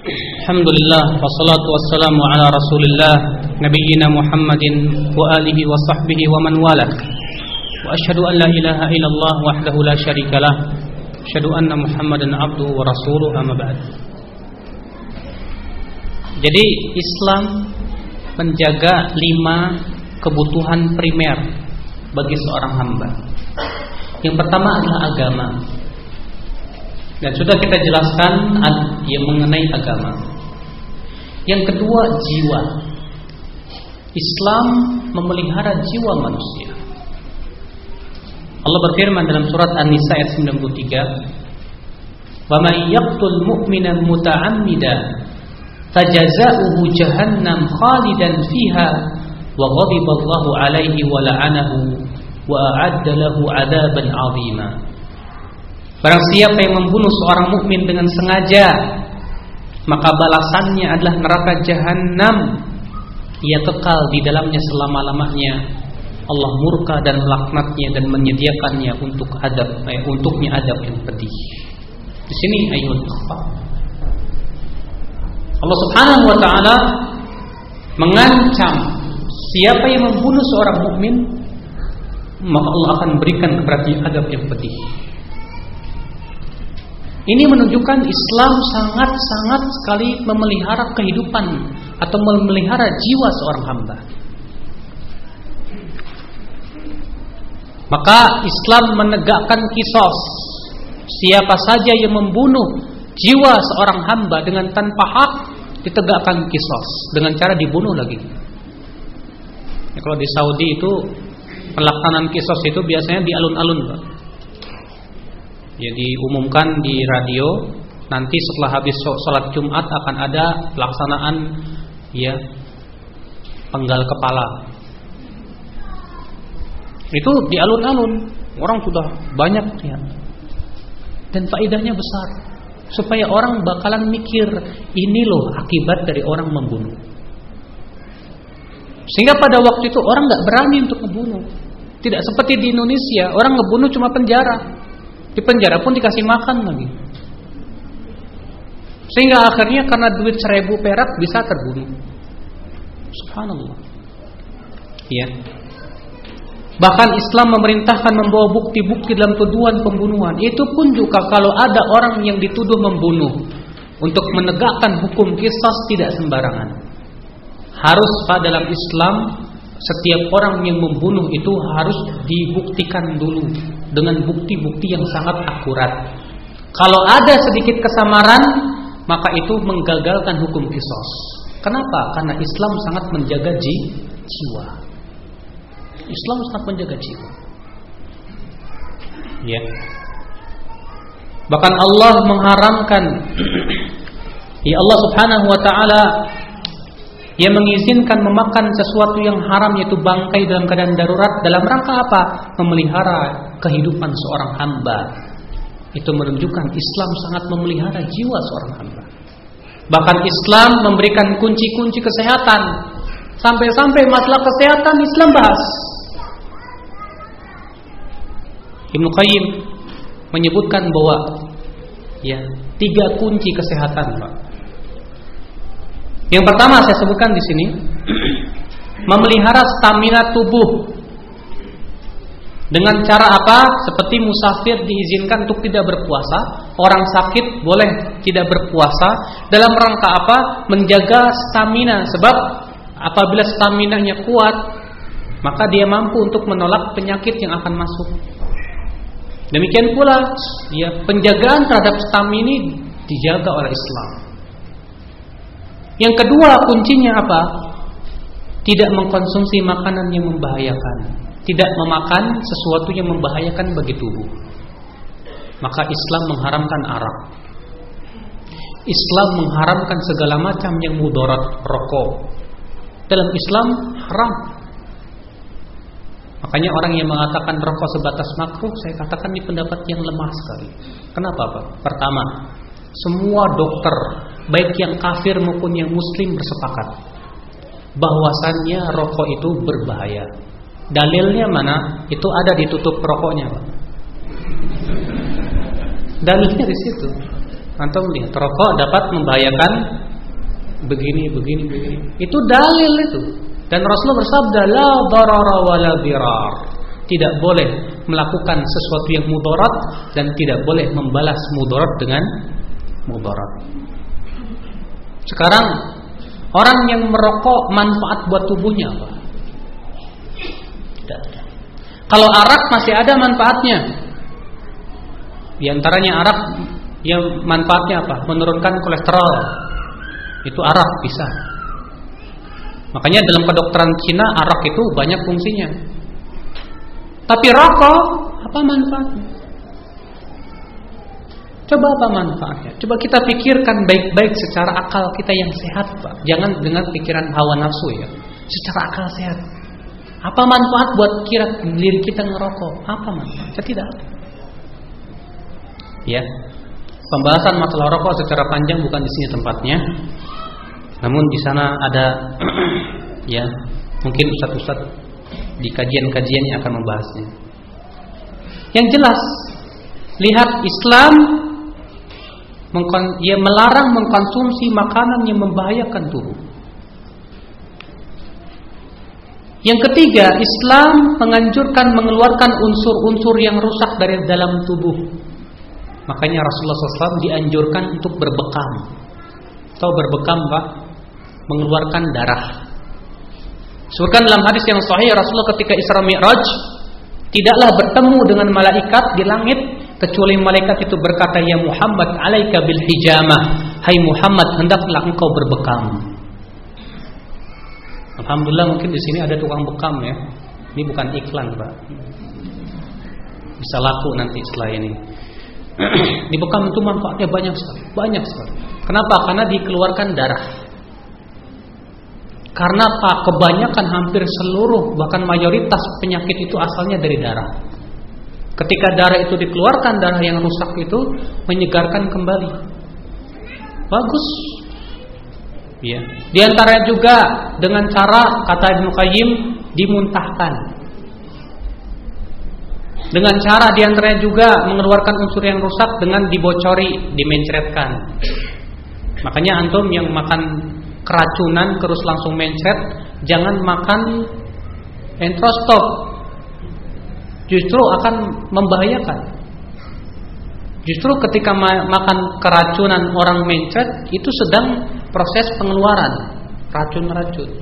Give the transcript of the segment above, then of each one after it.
Alhamdulillah wassalatu wassalamu ala Rasulillah nabiyyina Muhammadin wa alihi wa sahbihi wa man walah. Wa asyhadu an la ilaha illallah wahdahu la syarikalah. Asyhadu anna Muhammadan abduhu wa rasuluhu, amma ba'd. Jadi Islam menjaga 5 kebutuhan primer bagi seorang hamba. Yang pertama adalah agama. Dan sudah kita jelaskan yang mengenai agama. Yang kedua, jiwa. Islam memelihara jiwa manusia. Allah berfirman dalam surat An-Nisa ayat 93, "Wa may yaqtul mu'mina muta'ammidan fajaza'uhu jahannam khalidan fiha wa ghadiballahu 'alaihi wa la'anahu wa a'adda lahu 'adaban 'azima." Barang siapa yang membunuh seorang mukmin dengan sengaja, maka balasannya adalah neraka jahanam. Ia kekal di dalamnya selama-lamanya. Allah murka dan melaknatnya dan menyediakannya untuknya adab yang pedih. Di sini ayat apa? Allah Subhanahu wa taala mengancam siapa yang membunuh seorang mukmin, maka Allah akan berikan kepada dia adab yang pedih. Ini menunjukkan Islam sangat-sangat sekali memelihara kehidupan atau memelihara jiwa seorang hamba. Maka Islam menegakkan qisas. Siapa saja yang membunuh jiwa seorang hamba dengan tanpa hak, ditegakkan qisas dengan cara dibunuh lagi. Ya, kalau di Saudi itu pelaksanaan qisas itu biasanya di alun-alun, Pak. Jadi umumkan di radio, nanti setelah habis sholat Jumat akan ada pelaksanaan penggal kepala. Itu di alun-alun, orang sudah banyak lihat. Dan faedahnya besar, supaya orang bakalan mikir, ini loh akibat dari orang membunuh. Sehingga pada waktu itu orang gak berani untuk membunuh. Tidak seperti di Indonesia, orang ngebunuh cuma penjara. Di penjara pun dikasih makan lagi. Sehingga akhirnya karena duit 1000 perak bisa terbunuh. Subhanallah. Ya. Bahkan Islam memerintahkan membawa bukti-bukti dalam tuduhan pembunuhan. Itu pun juga kalau ada orang yang dituduh membunuh, untuk menegakkan hukum qisas tidak sembarangan. Harus dalam Islam setiap orang yang membunuh itu harus dibuktikan dulu dengan bukti-bukti yang sangat akurat. Kalau ada sedikit kesamaran, maka itu menggagalkan hukum qisas. Kenapa? Karena Islam sangat menjaga jiwa. Islam sangat menjaga jiwa. Ya. Bahkan Allah mengharamkan Allah Subhanahu wa taala yang mengizinkan memakan sesuatu yang haram, yaitu bangkai dalam keadaan darurat. Dalam rangka apa? Memelihara kehidupan seorang hamba. Itu menunjukkan Islam sangat memelihara jiwa seorang hamba. Bahkan Islam memberikan kunci-kunci kesehatan. Sampai-sampai masalah kesehatan Islam bahas. Ibnu Qayyim menyebutkan bahwa 3 kunci kesehatan, Pak. Yang pertama saya sebutkan di sini, memelihara stamina tubuh. Dengan cara apa? Seperti musafir diizinkan untuk tidak berpuasa, orang sakit boleh tidak berpuasa. Dalam rangka apa? Menjaga stamina. Sebab apabila staminanya kuat, maka dia mampu untuk menolak penyakit yang akan masuk. Demikian pula penjagaan terhadap stamina ini dijaga oleh Islam. Yang kedua kuncinya apa? Tidak mengkonsumsi makanan yang membahayakan. Tidak memakan sesuatu yang membahayakan bagi tubuh. Maka Islam mengharamkan arak. Islam mengharamkan segala macam yang mudarat, rokok. Dalam Islam haram. Makanya orang yang mengatakan rokok sebatas makruh, saya katakan ini pendapat yang lemah sekali. Kenapa, Pak? Pertama, semua dokter, baik yang kafir maupun yang muslim, bersepakat bahwasannya rokok itu berbahaya. Dalilnya mana? Itu ada di tutup rokoknya, Pak. Dalilnya di situ. Antum lihat, rokok dapat membahayakan begini. Itu dalil itu. Dan Rasulullah bersabda, la darara wa la dirar. Tidak boleh melakukan sesuatu yang mudarat dan tidak boleh membalas mudarat dengan mudarat. Sekarang orang yang merokok manfaat buat tubuhnya apa? Tidak ada. Kalau arak masih ada manfaatnya. Di antaranya arak yang manfaatnya apa? Menurunkan kolesterol. Itu arak bisa. Makanya dalam kedokteran Cina arak itu banyak fungsinya. Tapi rokok apa manfaatnya? Coba apa manfaatnya? Coba kita pikirkan baik-baik secara akal kita yang sehat, Pak. Jangan dengan pikiran hawa nafsu ya. Secara akal sehat. Apa manfaat buat diri kita ngerokok? Apa manfaatnya? Tidak ada. Ya. Pembahasan masalah rokok secara panjang bukan di sini tempatnya. Namun di sana ada ya, mungkin ustaz-ustaz di kajian-kajian yang akan membahasnya. Yang jelas, lihat Islam melarang mengkonsumsi makanan yang membahayakan tubuh. Yang ketiga, Islam menganjurkan mengeluarkan unsur-unsur yang rusak dari dalam tubuh. Makanya Rasulullah SAW dianjurkan untuk berbekam. Tahu berbekam, Pak? Mengeluarkan darah. Sebutkan dalam hadis yang sahih, Rasulullah ketika Isra Mi'raj tidaklah bertemu dengan malaikat di langit kecuali malaikat itu berkata, ya Muhammad, alaika bil hijamah. Hai Muhammad, hendaklah engkau berbekam. Alhamdulillah mungkin di sini ada tukang bekam ya. Ini bukan iklan, Pak. Bisa laku nanti setelah ini. Di bekam itu manfaatnya banyak sekali. Kenapa? Karena dikeluarkan darah. Karena Pak, kebanyakan hampir seluruh bahkan mayoritas penyakit itu asalnya dari darah. Ketika darah itu dikeluarkan, darah yang rusak itu menyegarkan kembali. Bagus. Ya. Di antaranya juga dengan cara kata Ibnu Qayyim dimuntahkan. Dengan cara di antaranya juga mengeluarkan unsur yang rusak dengan dibocori, dimencretkan. Makanya antum yang makan keracunan terus langsung mencret, jangan makan entrostop. Justru akan membahayakan. Justru ketika makan keracunan orang mencret itu sedang proses pengeluaran racun-racun.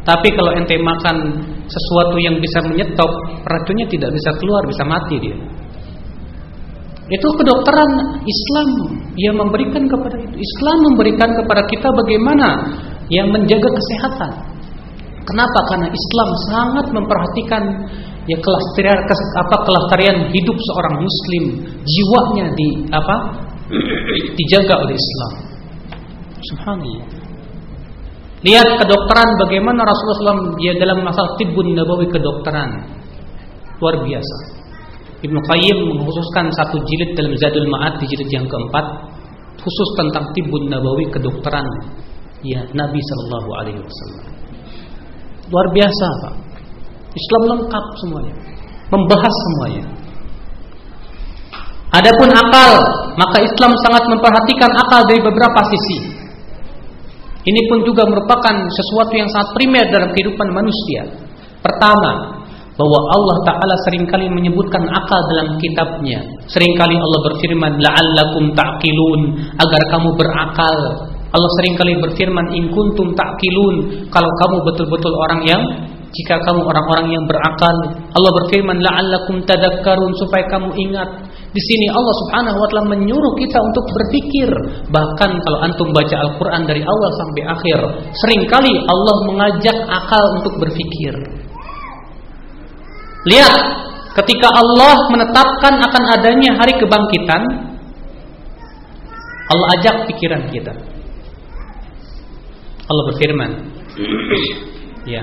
Tapi kalau ente makan sesuatu yang bisa menyetop, racunnya tidak bisa keluar, bisa mati dia. Itu kedokteran Islam yang memberikan kepada itu. Islam memberikan kepada kita bagaimana yang menjaga kesehatan. Kenapa? Karena Islam sangat memperhatikan ya kelestarian hidup seorang muslim, jiwanya dijaga oleh Islam. Subhanallah. Lihat kedokteran bagaimana Rasulullah SAW dia dalam masalah tibbun nabawi kedokteran. Luar biasa. Ibnu Qayyim mengkhususkan satu jilid dalam Zadul Ma'ad di jilid yang keempat khusus tentang tibbun nabawi kedokteran ya Nabi sallallahu alaihi wasallam. Luar biasa, Pak. Islam lengkap semuanya, membahas semuanya. Adapun akal, maka Islam sangat memperhatikan akal dari beberapa sisi. Ini pun juga merupakan sesuatu yang sangat primer dalam kehidupan manusia. Pertama, bahwa Allah Ta'ala seringkali menyebutkan akal dalam kitabnya. Seringkali Allah berfirman, la'allakum ta'qilun, agar kamu berakal. Allah seringkali berfirman, in kuntum ta'qilun, kalau kamu betul-betul orang yang, jika kamu orang-orang yang berakal. Allah berfirman, la'allakum tadakkarun, supaya kamu ingat. Di sini Allah Subhanahu wa taala menyuruh kita untuk berpikir. Bahkan kalau antum baca Al-Qur'an dari awal sampai akhir, seringkali Allah mengajak akal untuk berpikir. Lihat, ketika Allah menetapkan akan adanya hari kebangkitan, Allah ajak pikiran kita. Allah berfirman, ya.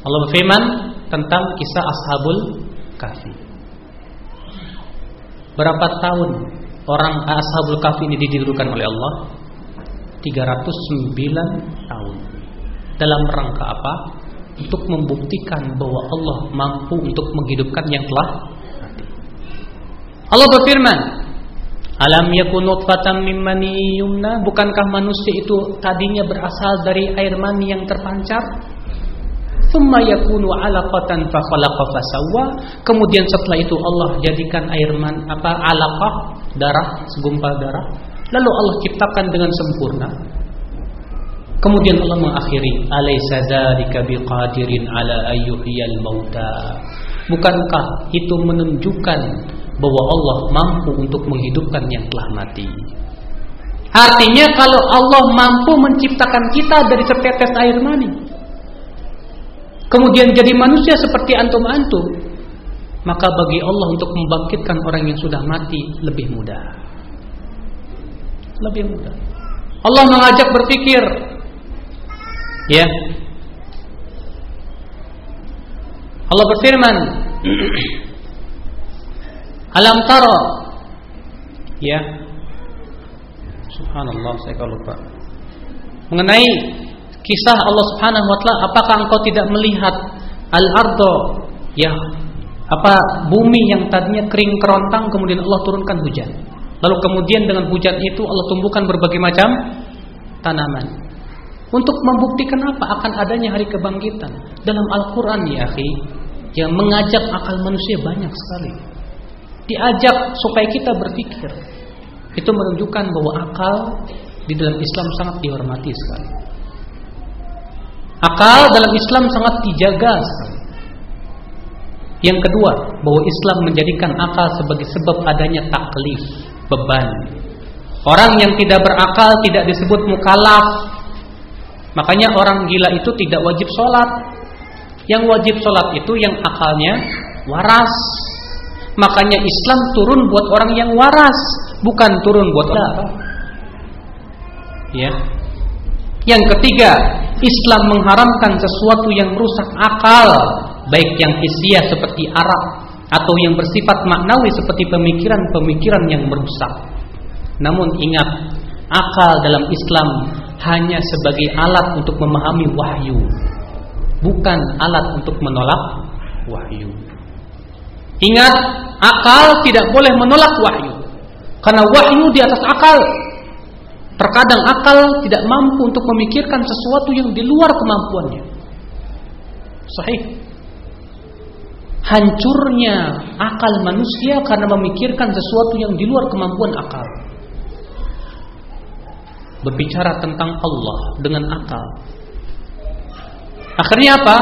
Allah berfirman tentang kisah Ashabul Kahfi. Berapa tahun orang Ashabul Kahfi ini didirikan oleh Allah? 309 tahun. Dalam rangka apa? Untuk membuktikan bahwa Allah mampu untuk menghidupkan yang telah mati. Allah berfirman, alam yakun nutfatan min mani yumna, bukankah manusia itu tadinya berasal dari air mani yang terpancar? Thumma yakunu 'alaqatan fa khalaqa fasawwa, kemudian setelah itu Allah jadikan air alaqah, darah, segumpal darah, lalu Allah ciptakan dengan sempurna. Kemudian Allah mengakhiri, alaysa dzalika biqadirin ala ayyuhiyal mauta, bukankah itu menunjukkan bahwa Allah mampu untuk menghidupkan yang telah mati? Artinya kalau Allah mampu menciptakan kita dari setetes air mani, kemudian jadi manusia seperti antum-antum, maka bagi Allah untuk membangkitkan orang yang sudah mati lebih mudah. Lebih mudah. Allah mengajak berpikir, ya. Allah berfirman, alam tara, ya. Subhanallah, saya kalau lupa. Mengenai kisah Allah Subhanahu wa taala, apakah engkau tidak melihat al-ardo, ya, bumi yang tadinya kering kerontang, kemudian Allah turunkan hujan. Lalu kemudian dengan hujan itu Allah tumbuhkan berbagai macam tanaman. Untuk membuktikan apa? Akan adanya hari kebangkitan. Dalam Al-Qur'an, ya akhi, yang mengajak akal manusia banyak sekali. Diajak supaya kita berpikir. Itu menunjukkan bahwa akal di dalam Islam sangat dihormati sekali. Akal dalam Islam sangat dijaga sekali. Yang kedua, bahwa Islam menjadikan akal sebagai sebab adanya taklif, beban. Orang yang tidak berakal tidak disebut mukallaf. Makanya orang gila itu tidak wajib sholat. Yang wajib sholat itu yang akalnya waras. Makanya Islam turun buat orang yang waras, bukan turun buat orang. Ya. Yang ketiga, Islam mengharamkan sesuatu yang merusak akal, baik yang hisiah seperti arak atau yang bersifat maknawi seperti pemikiran-pemikiran yang merusak. Namun ingat, akal dalam Islam hanya sebagai alat untuk memahami wahyu, bukan alat untuk menolak wahyu. Ingat, akal tidak boleh menolak wahyu, karena wahyu di atas akal. Terkadang akal tidak mampu untuk memikirkan sesuatu yang di luar kemampuannya. Sahih. Hancurnya akal manusia karena memikirkan sesuatu yang di luar kemampuan akal. Berbicara tentang Allah dengan akal, akhirnya apa?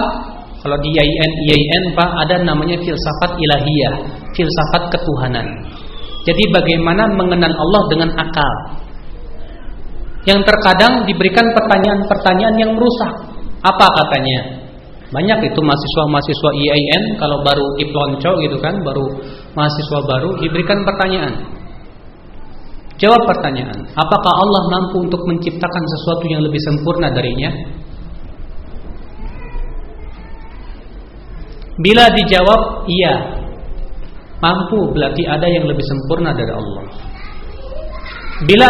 Kalau di IAIN Pak, ada namanya filsafat ilahiyah, filsafat ketuhanan. Jadi bagaimana mengenal Allah dengan akal, yang terkadang diberikan pertanyaan-pertanyaan yang merusak. Apa katanya? Banyak itu mahasiswa-mahasiswa IAIN kalau baru iplonco gitu kan, baru mahasiswa baru diberikan pertanyaan. Jawab pertanyaan, apakah Allah mampu untuk menciptakan sesuatu yang lebih sempurna darinya? Bila dijawab iya, mampu, berarti ada yang lebih sempurna dari Allah. Bila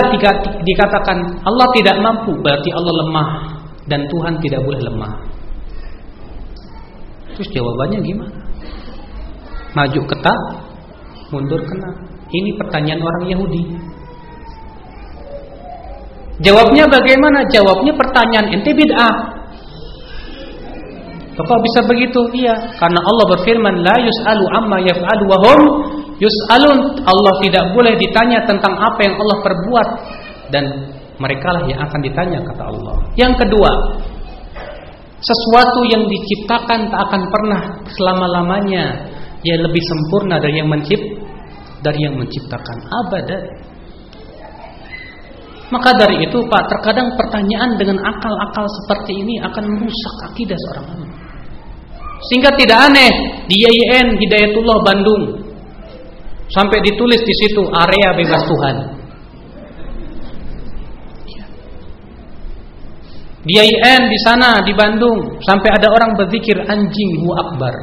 dikatakan Allah tidak mampu, berarti Allah lemah, dan Tuhan tidak boleh lemah. Terus jawabannya gimana? Maju ketak, mundur kena. Ini pertanyaan orang Yahudi. Jawabnya bagaimana? Jawabnya pertanyaan ente bid'ah. Kok bisa begitu? Iya, karena Allah berfirman, la yus'alu amma yaf'alu wa hum yus'alun. Allah tidak boleh ditanya tentang apa yang Allah perbuat, dan merekalah yang akan ditanya, kata Allah. Yang kedua, sesuatu yang diciptakan tak akan pernah selama-lamanya ya lebih sempurna dari yang menciptakan, abadan. Maka dari itu Pak, terkadang pertanyaan dengan akal-akal seperti ini akan merusak akidah seorang alim. Sehingga tidak aneh di IAIN Hidayatullah Bandung sampai ditulis di situ area bebas Tuhan. Di IAIN di sana di Bandung sampai ada orang berzikir anjing hu akbar.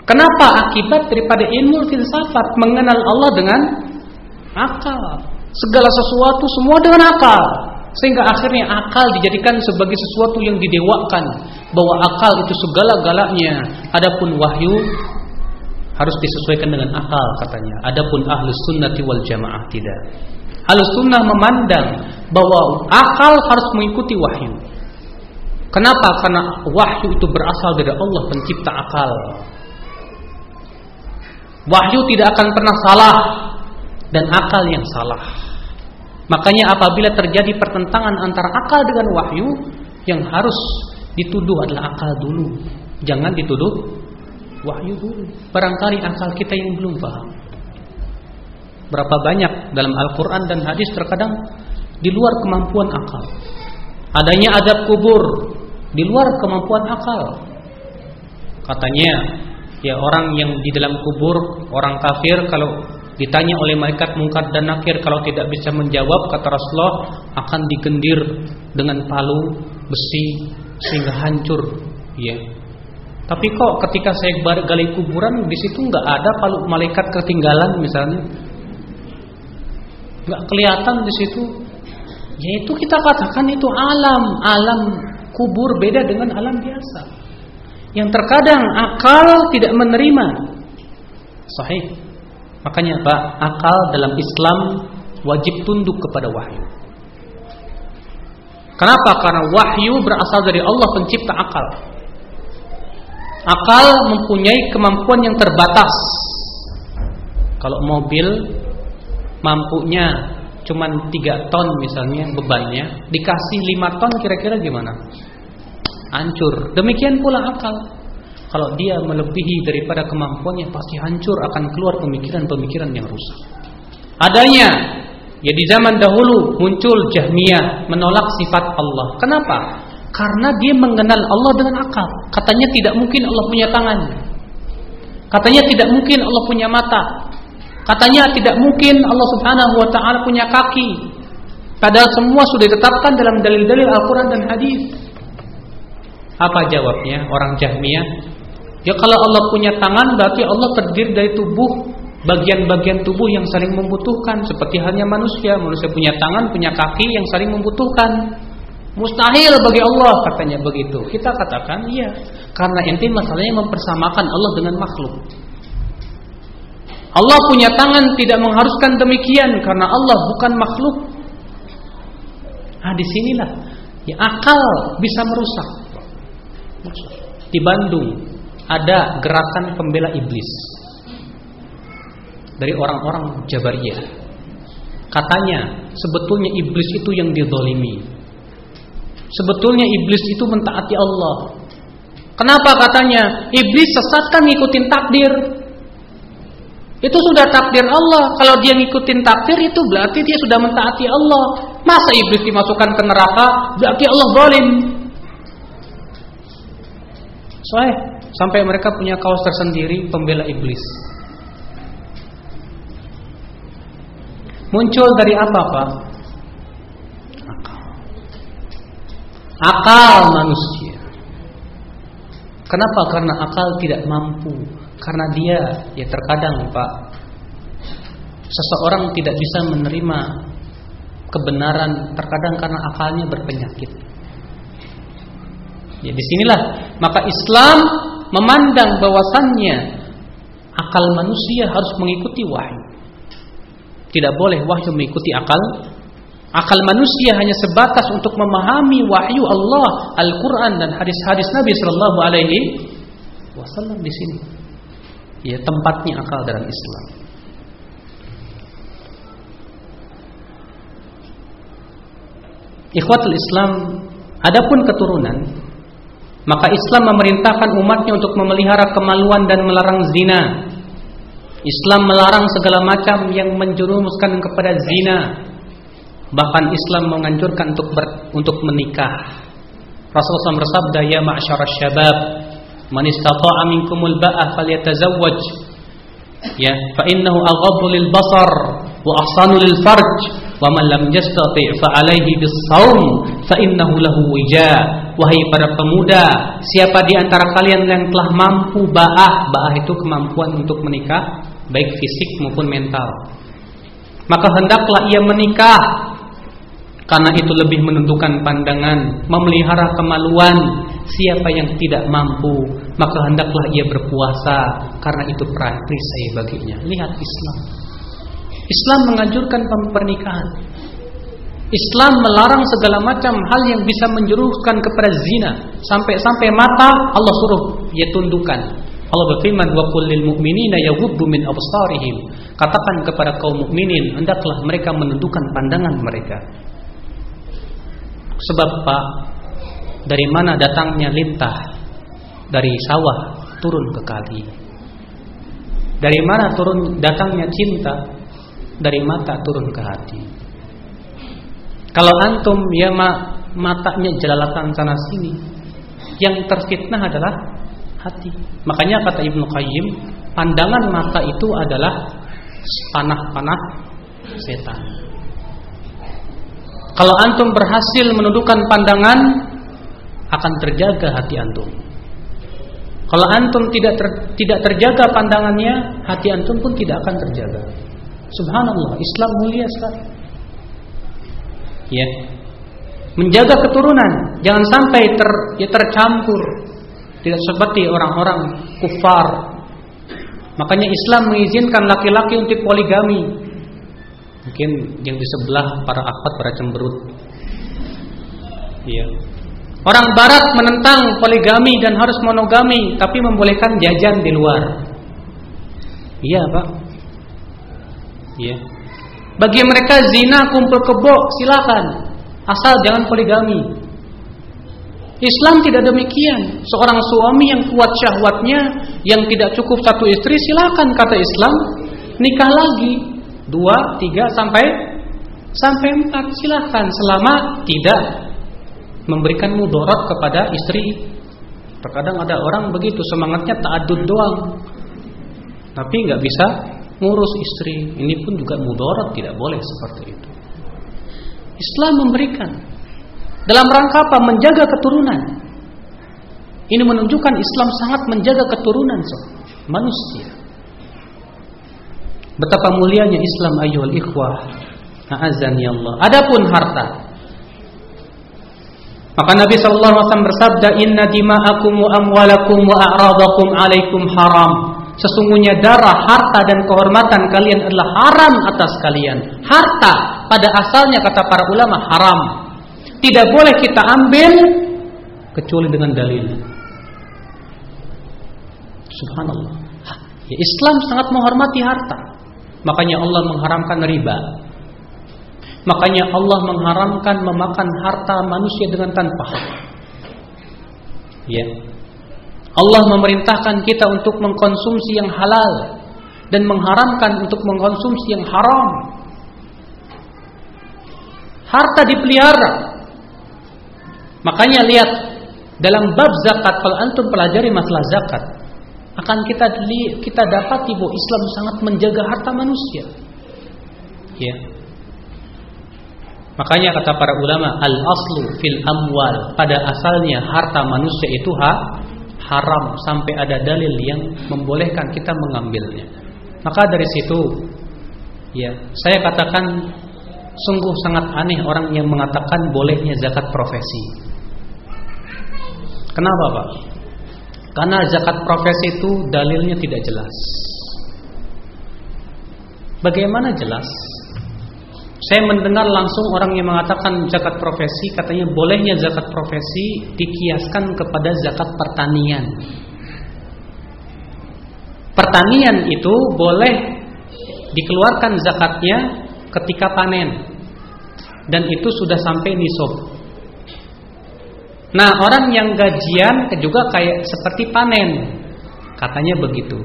Kenapa? Akibat daripada ilmu filsafat, mengenal Allah dengan akal. Segala sesuatu semua dengan akal, sehingga akhirnya akal dijadikan sebagai sesuatu yang didewakan, bahwa akal itu segala-galanya. Adapun wahyu harus disesuaikan dengan akal katanya. Adapun ahlus sunnati wal jamaah tidak. Ahlus sunnah memandang bahwa akal harus mengikuti wahyu. Kenapa? Karena wahyu itu berasal dari Allah pencipta akal. Wahyu tidak akan pernah salah dan akal yang salah. Makanya apabila terjadi pertentangan antara akal dengan wahyu, yang harus dituduh adalah akal dulu. Jangan dituduh wahyu dulu. Barangkali akal kita yang belum paham. Berapa banyak dalam Al-Quran dan hadis terkadang di luar kemampuan akal. Adanya azab kubur di luar kemampuan akal. Katanya, ya orang yang di dalam kubur, orang kafir, kalau ditanya oleh malaikat Munkar dan Nakir, kalau tidak bisa menjawab, kata Rasulullah, akan digendir dengan palu besi sehingga hancur. Ya. Tapi kok ketika saya gali kuburan, di situ nggak ada palu malaikat ketinggalan misalnya, nggak kelihatan di situ. Yaitu kita katakan itu alam kubur beda dengan alam biasa, yang terkadang akal tidak menerima. Sahih. Makanya Pak, akal dalam Islam wajib tunduk kepada wahyu. Kenapa? Karena wahyu berasal dari Allah pencipta akal. Akal mempunyai kemampuan yang terbatas. Kalau mobil mampunya cuman 3 ton misalnya bebannya, dikasih 5 ton kira-kira gimana? Hancur. Demikian pula akal. Kalau dia melebihi daripada kemampuannya, pasti hancur, akan keluar pemikiran-pemikiran yang rusak. Adanya, ya di zaman dahulu muncul Jahmiyah menolak sifat Allah. Kenapa? Karena dia mengenal Allah dengan akal. Katanya tidak mungkin Allah punya tangan. Katanya tidak mungkin Allah punya mata. Katanya tidak mungkin Allah Subhanahu wa ta'ala punya kaki. Padahal semua sudah ditetapkan dalam dalil-dalil Al-Quran dan hadis. Apa jawabnya orang Jahmiyah? Ya kalau Allah punya tangan, berarti Allah terdiri dari bagian-bagian tubuh yang saling membutuhkan. Seperti halnya manusia. Manusia punya tangan, punya kaki yang saling membutuhkan. Mustahil bagi Allah, katanya begitu. Kita katakan iya, karena ente masalahnya mempersamakan Allah dengan makhluk. Allah punya tangan tidak mengharuskan demikian, karena Allah bukan makhluk. Nah disinilah ya, akal bisa merusak. Di Bandung ada gerakan pembela iblis dari orang-orang Jabariyah. Katanya sebetulnya iblis itu yang dizalimi. Sebetulnya iblis itu mentaati Allah. Kenapa katanya? Iblis sesat kan ngikutin takdir. Itu sudah takdir Allah. Kalau dia ngikutin takdir itu berarti dia sudah mentaati Allah. Masa iblis dimasukkan ke neraka berarti Allah zalim? Soalnya sampai mereka punya kaos tersendiri pembela iblis. Muncul dari apa Pak? Akal manusia. Kenapa? Karena akal tidak mampu. Karena dia ya terkadang Pak, seseorang tidak bisa menerima kebenaran terkadang karena akalnya berpenyakit. Ya disinilah maka Islam memandang bahwasannya akal manusia harus mengikuti wahyu. Tidak boleh wahyu mengikuti akal. Akal manusia hanya sebatas untuk memahami wahyu Allah, Al-Quran dan hadis-hadis Nabi Sallallahu Alaihi Wasallam. Di sini, ya tempatnya akal dalam Islam. Ikhwatul Islam, adapun keturunan, maka Islam memerintahkan umatnya untuk memelihara kemaluan dan melarang zina. Islam melarang segala macam yang menjerumuskan kepada zina. Bahkan Islam menganjurkan untuk menikah. Rasulullah SAW bersabda, "Ya ma'syarasy syabab, man istata'a minkumul ba'ah falyatazawwaj." Ya, fa innahu aghaddu lil basar wa ahsanu lil farj, wa man lam yastati' fa 'alaihi bis-shaum fa innahu lahu wija. Wahai para pemuda, siapa di antara kalian yang telah mampu ba'ah itu kemampuan untuk menikah, baik fisik maupun mental, maka hendaklah ia menikah. Karena itu lebih menentukan pandangan, memelihara kemaluan. Siapa yang tidak mampu, maka hendaklah ia berpuasa karena itu perisai baginya. Lihat Islam. Islam menganjurkan pernikahan. Islam melarang segala macam hal yang bisa menjerumuskan kepada zina. Sampai mata Allah suruh ia tundukkan. Allah berfirman, wa qul lil mu'minina yaghuddu min absarihim. Katakan kepada kaum mukminin, hendaklah mereka menundukkan pandangan mereka. Sebab Pak, dari mana datangnya lintah? Dari sawah turun ke kali. Dari mana datangnya cinta? Dari mata turun ke hati. Kalau antum ya matanya jelalatan sana sini, yang terfitnah adalah hati. Makanya kata Ibnu Qayyim, pandangan mata itu adalah panah-panah setan. Kalau antum berhasil menundukkan pandangan, akan terjaga hati antum. Kalau antum tidak terjaga pandangannya, hati antum pun tidak akan terjaga. Subhanallah, Islam mulia sekali. Ya. Menjaga keturunan, jangan sampai tercampur. Tidak seperti orang-orang kufar. Makanya Islam mengizinkan laki-laki untuk poligami. Mungkin yang di sebelah para akhwat, para cemberut. Ya. Orang barat menentang poligami dan harus monogami, tapi membolehkan jajan di luar. Iya, Pak. Iya. Bagi mereka zina kumpul kebo silakan, asal jangan poligami. Islam tidak demikian. Seorang suami yang kuat syahwatnya, yang tidak cukup satu istri, silakan kata Islam, nikah lagi 2, 3 sampai 4, silakan selama tidak memberikan mudarat kepada istri. Terkadang ada orang begitu, semangatnya ta'addud doang, tapi nggak bisa ngurus istri. Ini pun juga mudarat, tidak boleh seperti itu. Islam memberikan dalam rangka apa? Menjaga keturunan. Ini menunjukkan Islam sangat menjaga keturunan manusia. Betapa mulianya Islam, ayyuhal ikhwah, a'azzani Allah. Adapun harta, maka Nabi sallallahu alaihi wasallam bersabda, inna dima'akum wa amwalakum wa a'radakum 'alaikum haram. Sesungguhnya darah, harta dan kehormatan kalian adalah haram atas kalian. Harta pada asalnya kata para ulama haram. Tidak boleh kita ambil kecuali dengan dalil. Subhanallah. Ya, Islam sangat menghormati harta. Makanya Allah mengharamkan riba. Makanya Allah mengharamkan memakan harta manusia dengan tanpa hak. Ya. Allah memerintahkan kita untuk mengkonsumsi yang halal dan mengharamkan untuk mengkonsumsi yang haram. Harta dipelihara. Makanya lihat dalam bab zakat, kalau antum pelajari masalah zakat, akan kita dapati bahwa Islam sangat menjaga harta manusia. Ya. Makanya kata para ulama, al-aslu fil amwal, pada asalnya harta manusia itu haram sampai ada dalil yang membolehkan kita mengambilnya. Maka dari situ, ya, saya katakan sungguh sangat aneh orang yang mengatakan bolehnya zakat profesi. Kenapa, Pak? Karena zakat profesi itu dalilnya tidak jelas. Bagaimana jelas? Saya mendengar langsung orang yang mengatakan zakat profesi, katanya bolehnya zakat profesi dikiaskan kepada zakat pertanian. Pertanian itu boleh dikeluarkan zakatnya ketika panen, dan itu sudah sampai nisab. Nah, orang yang gajian juga kayak seperti panen, katanya begitu.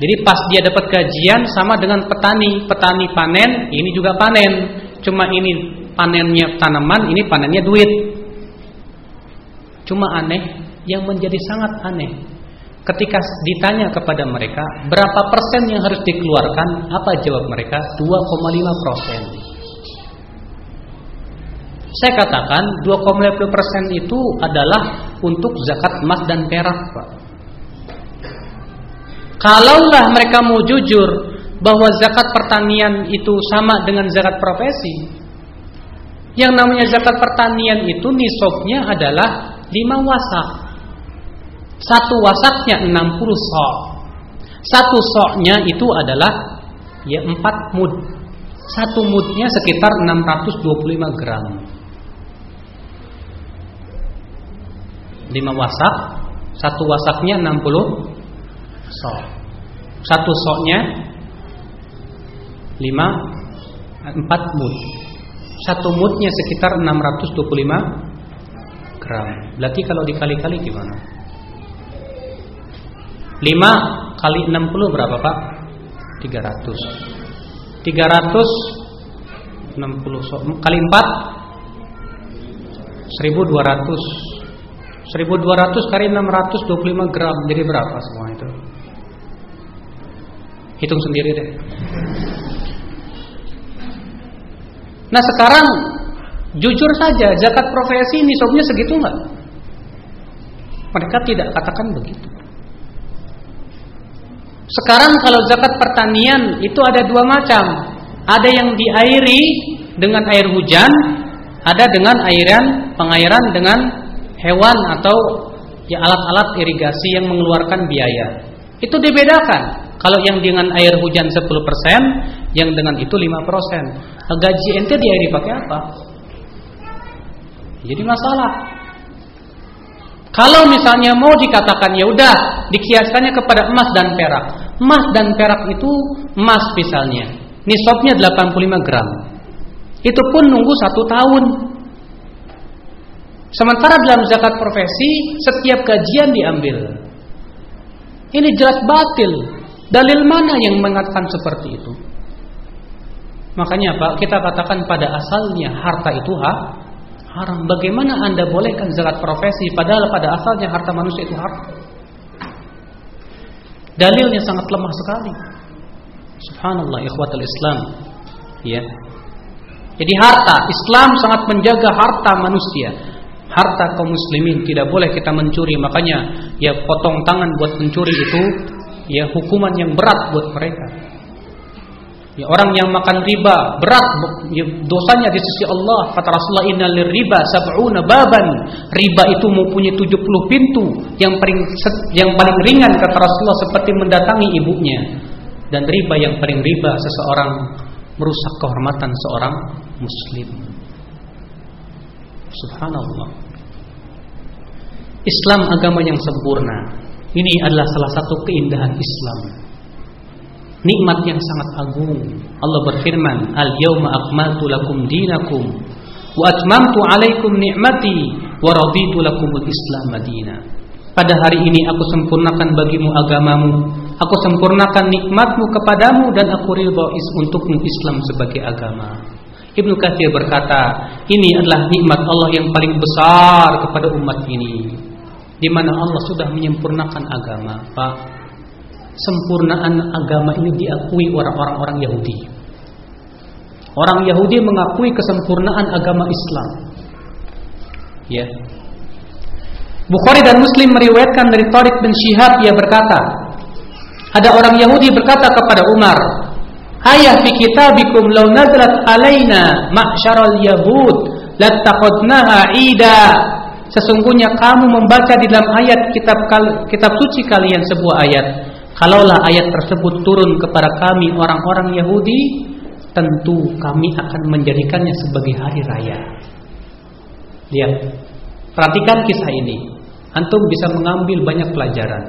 Jadi pas dia dapat gajian sama dengan petani panen, ini juga panen. Cuma ini panennya tanaman, ini panennya duit. Cuma aneh, yang menjadi sangat aneh, ketika ditanya kepada mereka berapa persen yang harus dikeluarkan, apa jawab mereka? 2,5%. Saya katakan 2,5% itu adalah untuk zakat emas dan perak, Pak. Kalaulah mereka mau jujur bahwa zakat pertanian itu sama dengan zakat profesi, yang namanya zakat pertanian itu nisabnya adalah 5 wasak. Satu wasaknya 60 sok. Satu soknya itu adalah 4 mud. Satu mudnya sekitar 625 gram. 5 wasak, satu wasaknya 60 sok. Satu soknya 4 mud. Satu mudnya sekitar 625 gram. Berarti kalau dikali-kali gimana? 5 kali 60 berapa, Pak? 300. 360 sok kali 4 1200. 1200 kali 625 gram. Jadi berapa semua itu? Hitung sendiri deh. Nah sekarang jujur saja, zakat profesi nisabnya segitu enggak? Mereka tidak katakan begitu. Sekarang kalau zakat pertanian itu ada 2 macam. Ada yang diairi dengan air hujan, ada dengan pengairan dengan hewan atau alat-alat irigasi yang mengeluarkan biaya. Itu dibedakan. Kalau yang dengan air hujan 10%, yang dengan itu 5%. Gaji ente diairi pakai apa? Jadi masalah. Kalau misalnya mau dikatakan ya udah dikiaskannya kepada emas dan perak. Emas dan perak itu emas misalnya, nisabnya 85 gram. Itu pun nunggu 1 tahun. Sementara dalam zakat profesi setiap gajian diambil. Ini jelas batil. Dalil mana yang mengatakan seperti itu? Makanya Pak, kita katakan pada asalnya harta itu haram. Bagaimana Anda bolehkan zakat profesi padahal pada asalnya harta manusia itu haram? Dalilnya sangat lemah sekali. Subhanallah, ikhwatul Islam. Ya. Jadi harta, Islam sangat menjaga harta manusia. Harta kaum muslimin tidak boleh kita mencuri. Makanya ya potong tangan buat mencuri itu ya hukuman yang berat buat mereka. Ya, orang yang makan riba berat ya, dosanya di sisi Allah. Kata Rasulullah, innal riba sab'una baban. Riba itu mempunyai 70 pintu. Yang paling ringan kata Rasulullah seperti mendatangi ibunya. Dan riba yang paling riba seseorang merusak kehormatan seorang muslim. Subhanallah. Islam agama yang sempurna. Ini adalah salah satu keindahan Islam. Nikmat yang sangat agung. Allah berfirman, "Al-yauma akmaltu lakum dinakum wa atmamtu 'alaikum ni'mati wa raditu lakumul Islam madina." Pada hari ini aku sempurnakan bagimu agamamu, aku sempurnakan nikmatmu kepadamu dan aku ridha untukmu Islam sebagai agama. Ibnu Katsir berkata, ini adalah nikmat Allah yang paling besar kepada umat ini, di mana Allah sudah menyempurnakan agama. Pak, sempurnaan agama ini diakui orang-orang Yahudi. Orang Yahudi mengakui kesempurnaan agama Islam. Ya. Bukhari dan Muslim meriwayatkan dari Tariq bin Syihab, ia berkata, ada orang Yahudi berkata kepada Umar, "Ayah fi kitabikum law nazalat alaina ma'syaral yahud lattaqadnaha 'ida." Sesungguhnya kamu membaca di dalam ayat kitab suci kalian sebuah ayat. Kalaulah ayat tersebut turun kepada kami orang-orang Yahudi, tentu kami akan menjadikannya sebagai hari raya. Lihat, perhatikan kisah ini. Antum bisa mengambil banyak pelajaran.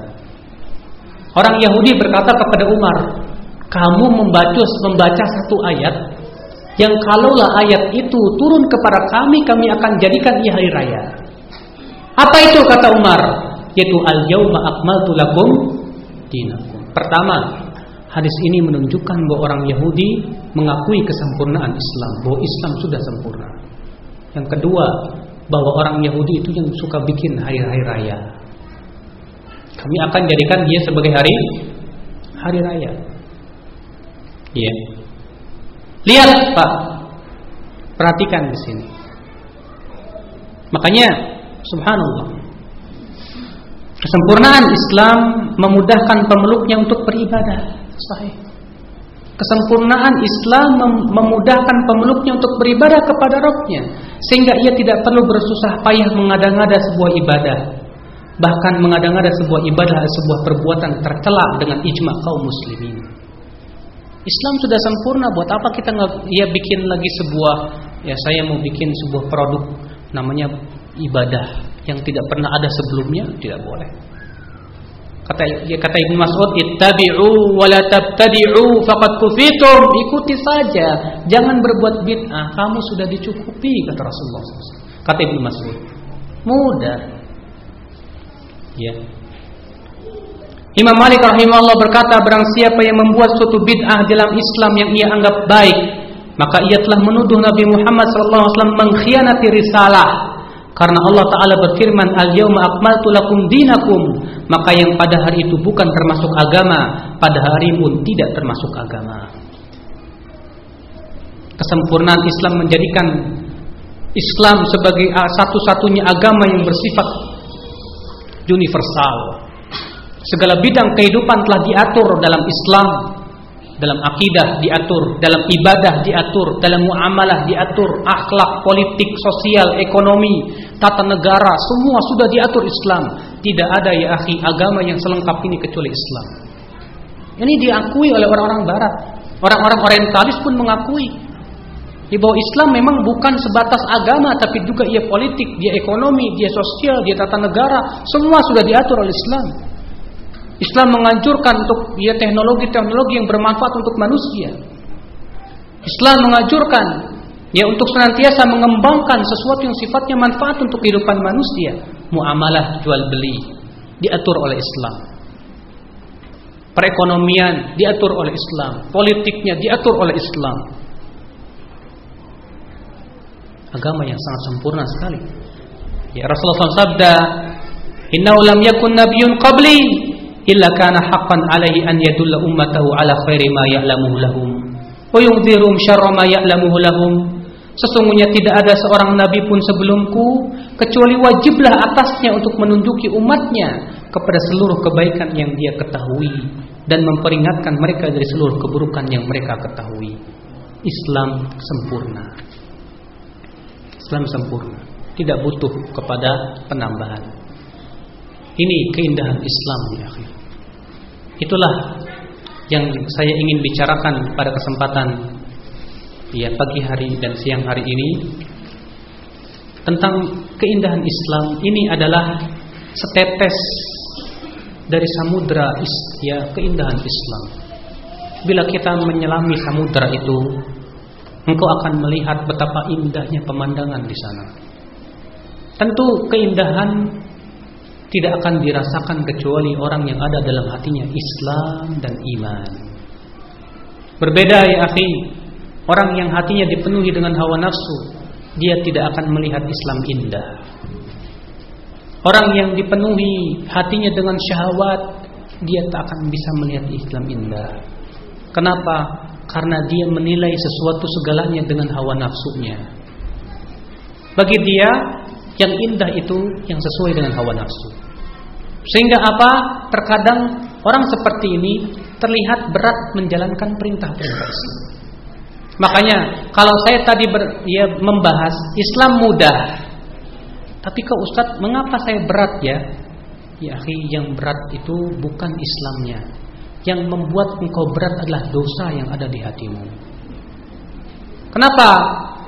Orang Yahudi berkata kepada Umar, kamu membaca satu ayat yang kalaulah ayat itu turun kepada kami akan jadikan ia hari raya. Apa itu kata Umar? Yaitu al-yauma akmaltu lakum dinakum. Pertama, hadis ini menunjukkan bahwa orang Yahudi mengakui kesempurnaan Islam, bahwa Islam sudah sempurna. Yang kedua, bahwa orang Yahudi itu yang suka bikin hari-hari raya. Kami akan jadikan dia sebagai hari raya. Iya. Lihat Pak, perhatikan di sini. Makanya, subhanallah, kesempurnaan Islam memudahkan pemeluknya untuk beribadah. Sahih. Kesempurnaan Islam memudahkan pemeluknya untuk beribadah kepada Rabb-Nya, sehingga ia tidak perlu bersusah payah mengada-ngada sebuah ibadah. Bahkan mengada-ngada sebuah ibadah, sebuah perbuatan tercela dengan ijma kaum muslimin. Islam sudah sempurna, buat apa kita bikin lagi sebuah, saya mau bikin sebuah produk namanya ibadah yang tidak pernah ada sebelumnya, tidak boleh. Kata Ibnu Mas'ud, ittabi'u wa la tabtadi'u faqad kufitum. Ikuti saja, jangan berbuat bid'ah, kamu sudah dicukupi, kata Rasulullah SAW. Kata Ibnu Mas'ud, mudah. Ya. Imam Malik rahimahullah berkata, barang siapa yang membuat suatu bid'ah dalam Islam yang ia anggap baik, maka ia telah menuduh Nabi Muhammad SAW mengkhianati risalah. Karena Allah Ta'ala berfirman, al-yawma akmaltu lakum dinakum, maka yang pada hari itu bukan termasuk agama, pada hari pun tidak termasuk agama. Kesempurnaan Islam menjadikan Islam sebagai satu-satunya agama yang bersifat universal. Segala bidang kehidupan telah diatur dalam Islam. Dalam akidah diatur, dalam ibadah diatur, dalam muamalah diatur, akhlak, politik, sosial, ekonomi, tata negara, semua sudah diatur Islam. Tidak ada ya akhi agama yang selengkap ini kecuali Islam. Ini diakui oleh orang-orang barat. Orang-orang orientalis pun mengakui bahwa Islam memang bukan sebatas agama, tapi juga ia politik, dia ekonomi, dia sosial, dia tata negara, semua sudah diatur oleh Islam. Islam menganjurkan untuk teknologi-teknologi yang bermanfaat untuk manusia. Islam menganjurkan untuk senantiasa mengembangkan sesuatu yang sifatnya manfaat untuk kehidupan manusia. Muamalah jual beli diatur oleh Islam. Perekonomian diatur oleh Islam, politiknya diatur oleh Islam. Agama yang sangat sempurna sekali. Ya, Rasulullah SAW sabda, "Innahu lam yakun nabiyyun qabli illa kana haqqan alaihi an yadulla ummatahu ala khairi ma ya'lamuhu lahum wa yunzirum syarra ma ya'lamuhu lahum." Sesungguhnya tidak ada seorang nabi pun sebelumku kecuali wajiblah atasnya untuk menunjuki umatnya kepada seluruh kebaikan yang dia ketahui dan memperingatkan mereka dari seluruh keburukan yang mereka ketahui. Islam sempurna. Islam sempurna, tidak butuh kepada penambahan. Ini keindahan Islam ya akhi. Itulah yang saya ingin bicarakan pada kesempatan pagi hari dan siang hari ini tentang keindahan Islam. Ini adalah setetes dari samudra keindahan Islam. Bila kita menyelami samudra itu, engkau akan melihat betapa indahnya pemandangan di sana. Tentu keindahan tidak akan dirasakan kecuali orang yang ada dalam hatinya Islam dan iman. Berbeda ya akhi, orang yang hatinya dipenuhi dengan hawa nafsu, dia tidak akan melihat Islam indah. Orang yang dipenuhi hatinya dengan syahwat, dia tak akan bisa melihat Islam indah. Kenapa? Karena dia menilai sesuatu segalanya dengan hawa nafsunya. Bagi dia, yang indah itu yang sesuai dengan hawa nafsu. Sehingga apa? Terkadang orang seperti ini terlihat berat menjalankan perintah-perintah Islam. Makanya kalau saya tadi membahas Islam mudah, tapi kok Ustadz, mengapa saya berat ya? Ya akhi, yang berat itu bukan Islamnya. Yang membuat engkau berat adalah dosa yang ada di hatimu. Kenapa?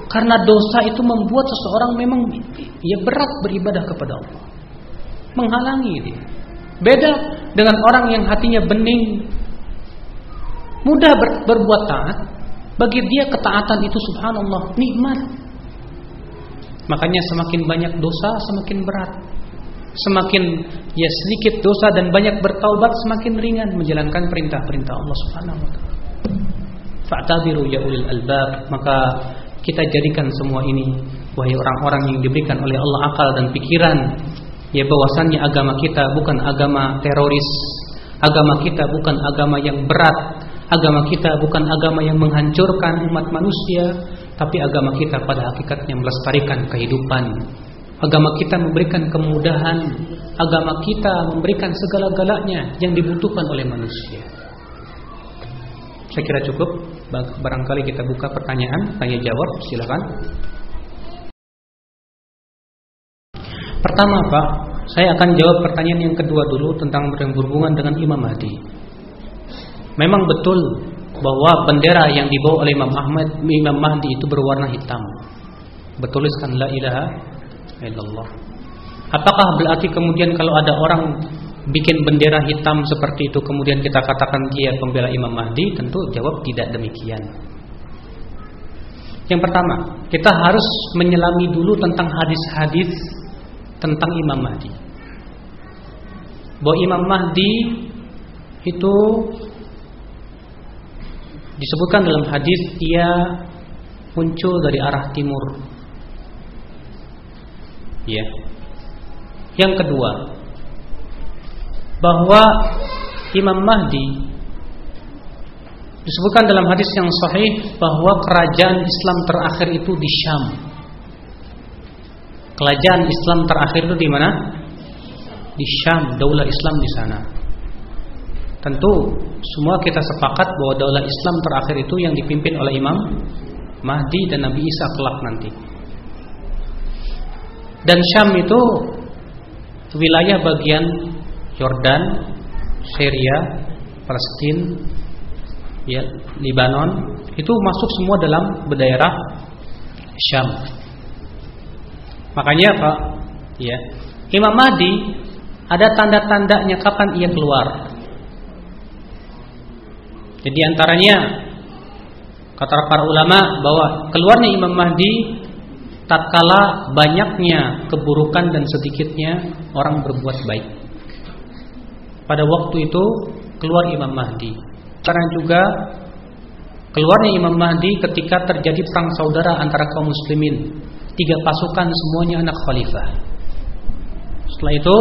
Karena dosa itu membuat seseorang memang berat beribadah kepada Allah, menghalangi dia. Beda dengan orang yang hatinya bening, mudah berbuat taat. Bagi dia ketaatan itu subhanallah nikmat. Makanya semakin banyak dosa semakin berat. Semakin sedikit dosa dan banyak bertaubat, semakin ringan menjalankan perintah-perintah Allah Subhanahu wa taala. Fa'tabiru ya ulil albab. Maka kita jadikan semua ini, wahai orang-orang yang diberikan oleh Allah akal dan pikiran, bahwasannya agama kita bukan agama teroris, agama kita bukan agama yang berat, agama kita bukan agama yang menghancurkan umat manusia, tapi agama kita pada hakikatnya melestarikan kehidupan. Agama kita memberikan kemudahan, agama kita memberikan segala-galanya yang dibutuhkan oleh manusia. Saya kira cukup. Barangkali kita buka pertanyaan, tanya jawab, silakan. Pertama Pak, Saya akan jawab pertanyaan yang kedua dulu tentang yang berhubungan dengan Imam Mahdi. Memang betul bahwa bendera yang dibawa oleh Imam Mahdi itu berwarna hitam. Bertuliskan la ilaha illallah. Apakah berarti kemudian kalau ada orang bikin bendera hitam seperti itu kemudian kita katakan dia pembela Imam Mahdi? Tentu jawab tidak demikian. Yang pertama, kita harus menyelami dulu tentang hadis-hadis tentang Imam Mahdi. Bahwa Imam Mahdi itu disebutkan dalam hadis dia muncul dari arah timur. Ya. Yang kedua, bahwa Imam Mahdi disebutkan dalam hadis yang sahih bahwa kerajaan Islam terakhir itu di Syam. Kerajaan Islam terakhir itu di mana? Di Syam, daulah Islam di sana. Tentu semua kita sepakat bahwa daulah Islam terakhir itu yang dipimpin oleh Imam Mahdi dan Nabi Isa kelak nanti. Dan Syam itu wilayah bagian Yordan, Syria, Palestina, ya, Lebanon, itu masuk semua dalam daerah Syam. Makanya Pak, ya, Imam Mahdi ada tanda-tandanya kapan ia keluar. Jadi antaranya kata para ulama bahwa keluarnya Imam Mahdi tatkala banyaknya keburukan dan sedikitnya orang berbuat baik. Pada waktu itu keluar Imam Mahdi. Karena juga keluarnya Imam Mahdi ketika terjadi perang saudara antara kaum muslimin. 3 pasukan semuanya anak khalifah. Setelah itu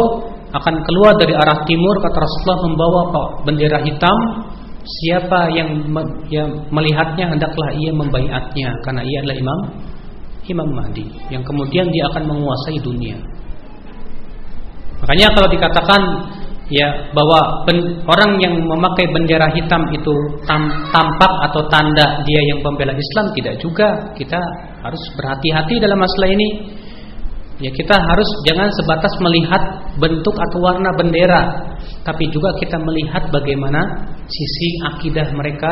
akan keluar dari arah timur, kata Rasulullah, membawa bendera hitam. Siapa yang melihatnya hendaklah ia membaiatnya, karena ia adalah Imam Mahdi yang kemudian dia akan menguasai dunia. Makanya kalau dikatakan ya bahwa orang yang memakai bendera hitam itu tampak atau tanda dia yang pembela Islam, tidak juga. Kita harus berhati-hati dalam masalah ini. Ya, kita harus jangan sebatas melihat bentuk atau warna bendera, tapi juga kita melihat bagaimana sisi akidah mereka,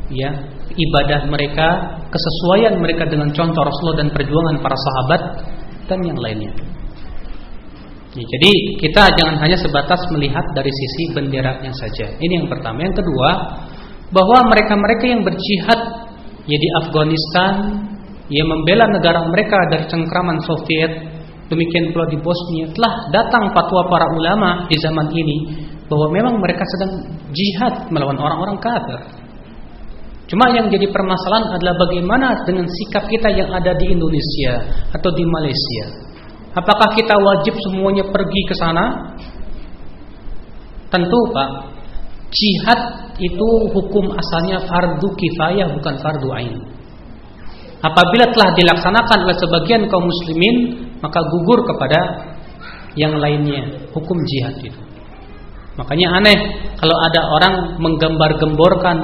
ya, ibadah mereka, kesesuaian mereka dengan contoh Rasulullah dan perjuangan para sahabat dan yang lainnya. Ya, jadi kita jangan hanya sebatas melihat dari sisi benderanya saja. Ini yang pertama. Yang kedua, bahwa mereka-mereka yang berjihad ya di Afghanistan, yang membela negara mereka dari cengkraman Soviet, demikian pula di Bosnia, telah datang fatwa para ulama di zaman ini bahwa memang mereka sedang jihad melawan orang-orang kafir. Cuma yang jadi permasalahan adalah bagaimana dengan sikap kita yang ada di Indonesia atau di Malaysia. Apakah kita wajib semuanya pergi ke sana? Tentu Pak, jihad itu hukum asalnya fardu kifayah, bukan fardu ain. Apabila telah dilaksanakan oleh sebagian kaum muslimin, maka gugur kepada yang lainnya hukum jihad itu. Makanya aneh kalau ada orang menggambar-gemborkan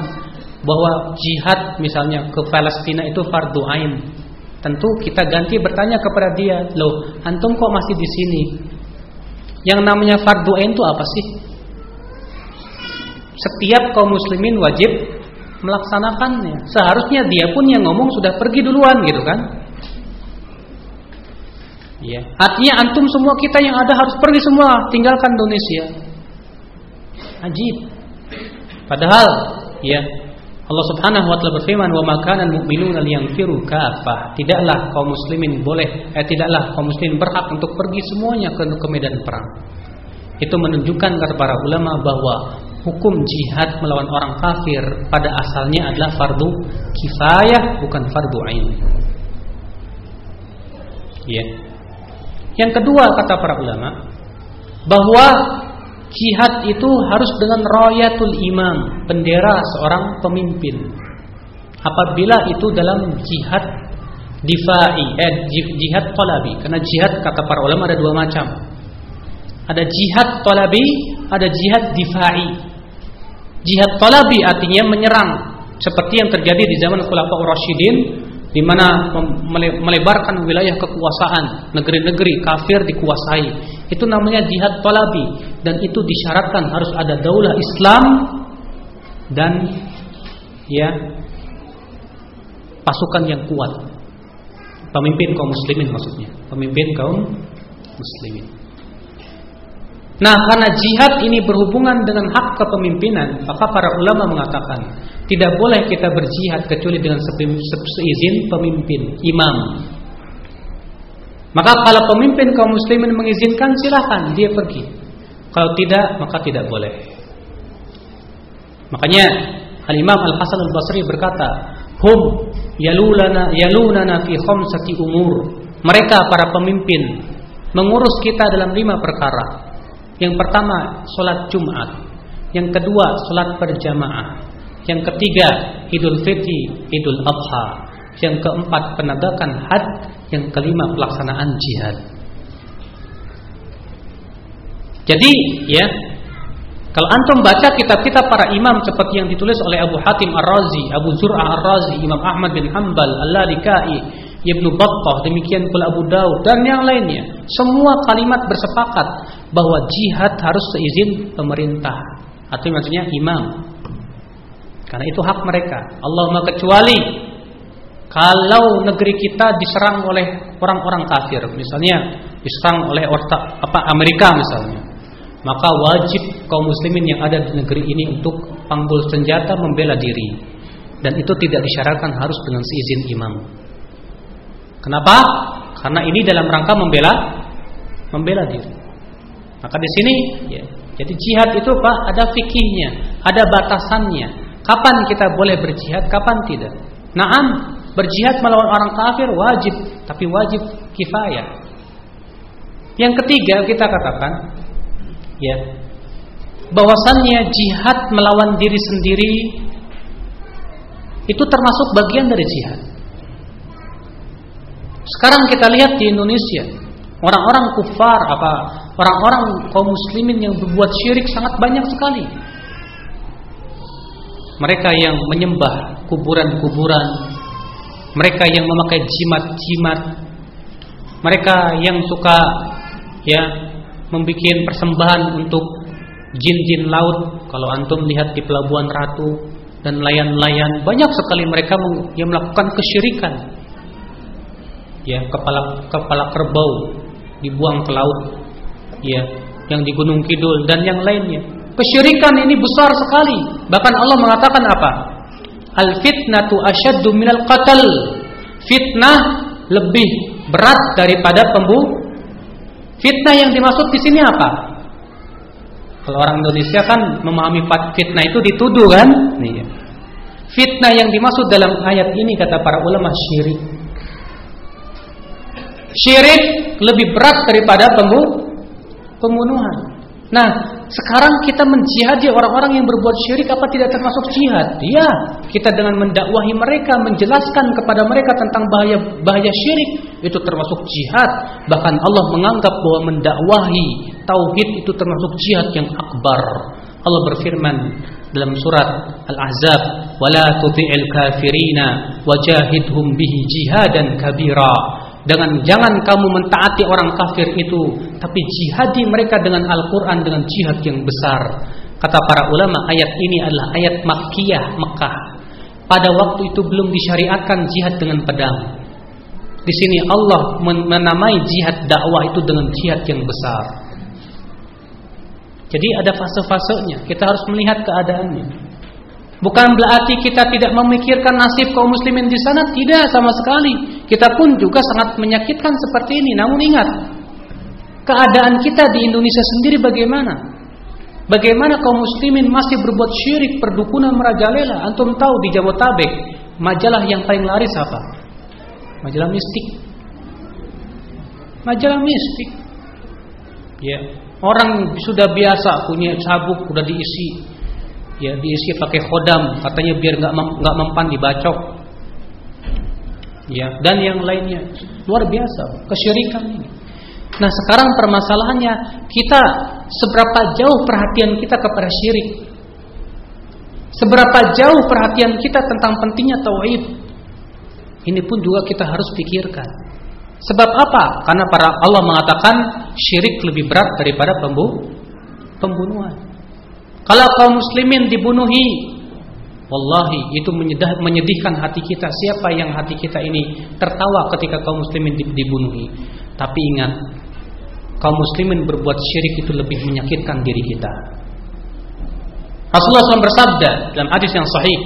bahwa jihad misalnya ke Palestina itu fardu ain. Tentu kita ganti bertanya kepada dia, loh, antum kok masih di sini? Yang namanya fardu ain itu apa sih? Setiap kaum muslimin wajib melaksanakannya. Seharusnya dia pun yang ngomong sudah pergi duluan, gitu kan? Ya. Artinya antum semua, kita yang ada harus pergi semua, tinggalkan Indonesia. Ajib. Padahal ya Allah Subhanahu wa taala berfirman, "Wa ma kana al-mu'minuna liyanfiru kaffah." Tidaklah kaum muslimin tidaklah kaum muslimin berhak untuk pergi semuanya ke medan perang. Itu menunjukkan kata para ulama bahwa hukum jihad melawan orang kafir pada asalnya adalah fardu kifayah, bukan fardu ain. Ya. Yang kedua kata para ulama bahwa jihad itu harus dengan rayatul imam, bendera seorang pemimpin. Apabila itu dalam jihad difai, jihad talabi. Karena jihad kata para ulama ada 2 macam. Ada jihad talabi, ada jihad difai. Jihad talabi artinya menyerang, seperti yang terjadi di zaman Khulafaur Rasyidin, di mana melebarkan wilayah kekuasaan, negeri-negeri kafir dikuasai. Itu namanya jihad talabi, dan itu disyaratkan harus ada daulah Islam dan ya pasukan yang kuat. Pemimpin kaum muslimin maksudnya, pemimpin kaum muslimin. Nah, karena jihad ini berhubungan dengan hak kepemimpinan, maka para ulama mengatakan tidak boleh kita berjihad kecuali dengan seizin pemimpin, imam. Maka kalau pemimpin kaum muslimin mengizinkan, silahkan dia pergi. Kalau tidak, maka tidak boleh. Makanya Al-Imam Al-Hasan Al-Basri berkata, "Hum yalunana fi khamsati umur." Mereka para pemimpin mengurus kita dalam 5 perkara. Yang pertama, salat Jumat. Yang kedua, salat berjamaah. Yang ketiga, Idul Fitri, Idul Adha. Yang keempat, penegakan had. Yang kelima, pelaksanaan jihad. Jadi, ya, kalau antum baca kitab-kitab para imam seperti yang ditulis oleh Abu Hatim Ar-Razi, Abu Zur'ah Ar-Razi, Imam Ahmad bin Hanbal, Al-Lalikai, Ibnu Battah, demikian pula Abu Daud dan yang lainnya, semua kalimat bersepakat bahwa jihad harus seizin pemerintah atau maksudnya imam. Karena itu hak mereka. Allahumma kecuali kalau negeri kita diserang oleh orang-orang kafir, misalnya diserang oleh Amerika misalnya, maka wajib kaum muslimin yang ada di negeri ini untuk panggul senjata membela diri, dan itu tidak disyaratkan harus dengan seizin imam. Kenapa? Karena ini dalam rangka membela diri. Maka di sini, ya, jadi jihad itu Pak ada fikihnya, ada batasannya. Kapan kita boleh berjihad, kapan tidak? Naam, berjihad melawan orang kafir wajib, tapi wajib kifayah. Yang ketiga kita katakan, ya, bahwasannya jihad melawan diri sendiri itu termasuk bagian dari jihad. Sekarang kita lihat di Indonesia, orang-orang kufar, orang-orang kaum muslimin yang berbuat syirik sangat banyak sekali. Mereka yang menyembah kuburan-kuburan, mereka yang memakai jimat-jimat, mereka yang suka ya membuat persembahan untuk jin-jin laut. Kalau antum lihat di Pelabuhan Ratu dan nelayan-nelayan, banyak sekali mereka yang melakukan kesyirikan. Ya, kepala kerbau dibuang ke laut, ya, yang di Gunung Kidul dan yang lainnya. Kesyirikan ini besar sekali. Bahkan Allah mengatakan apa? Al-fitnatu asyaddu minal qatl. Fitnah lebih berat daripada pembunuh. Fitnah yang dimaksud di sini apa? Kalau orang Indonesia kan memahami fitnah itu dituduh kan? Nih. Fitnah yang dimaksud dalam ayat ini kata para ulama syirik. Syirik lebih berat daripada pembunuhan. Nah, sekarang kita menjihadi orang-orang yang berbuat syirik, apa tidak termasuk jihad? Ya, kita dengan mendakwahi mereka, menjelaskan kepada mereka tentang bahaya syirik, itu termasuk jihad. Bahkan Allah menganggap bahwa mendakwahi tauhid itu termasuk jihad yang akbar. Allah berfirman dalam surat Al-Ahzab, "Wala tuti'il kafirina wajahidhum bihi jihadan kabira." Jangan kamu mentaati orang kafir itu, tapi jihadi mereka dengan Al-Quran, dengan jihad yang besar. Kata para ulama, ayat ini adalah ayat Makkiyah, Mekah. Pada waktu itu belum disyariatkan jihad dengan pedang. Di sini Allah menamai jihad dakwah itu dengan jihad yang besar. Jadi ada fase-fasenya, kita harus melihat keadaannya. Bukan berarti kita tidak memikirkan nasib kaum muslimin di sana, tidak sama sekali. Kita pun juga sangat menyakitkan seperti ini. Namun ingat, keadaan kita di Indonesia sendiri bagaimana? Bagaimana kaum muslimin masih berbuat syirik, perdukunan merajalela? Antum tahu di Jabotabek, majalah yang paling laris apa? Majalah mistik. Majalah mistik. Ya, orang sudah biasa punya sabuk udah diisi. Ya, diisi pakai khodam, katanya biar nggak mempan dibacok. Ya, dan yang lainnya luar biasa kesyirikan ini. Nah, sekarang permasalahannya kita seberapa jauh perhatian kita kepada syirik? Seberapa jauh perhatian kita tentang pentingnya tauhid? Ini pun juga kita harus pikirkan. Sebab apa? Karena para Allah mengatakan syirik lebih berat daripada pembunuhan. Kalau kaum muslimin dibunuhi, wallahi itu menyedihkan hati kita. Siapa yang hati kita ini tertawa ketika kaum muslimin dibunuhi? Tapi ingat, kaum muslimin berbuat syirik itu lebih menyakitkan diri kita. Rasulullah SAW bersabda dalam hadis yang sahih,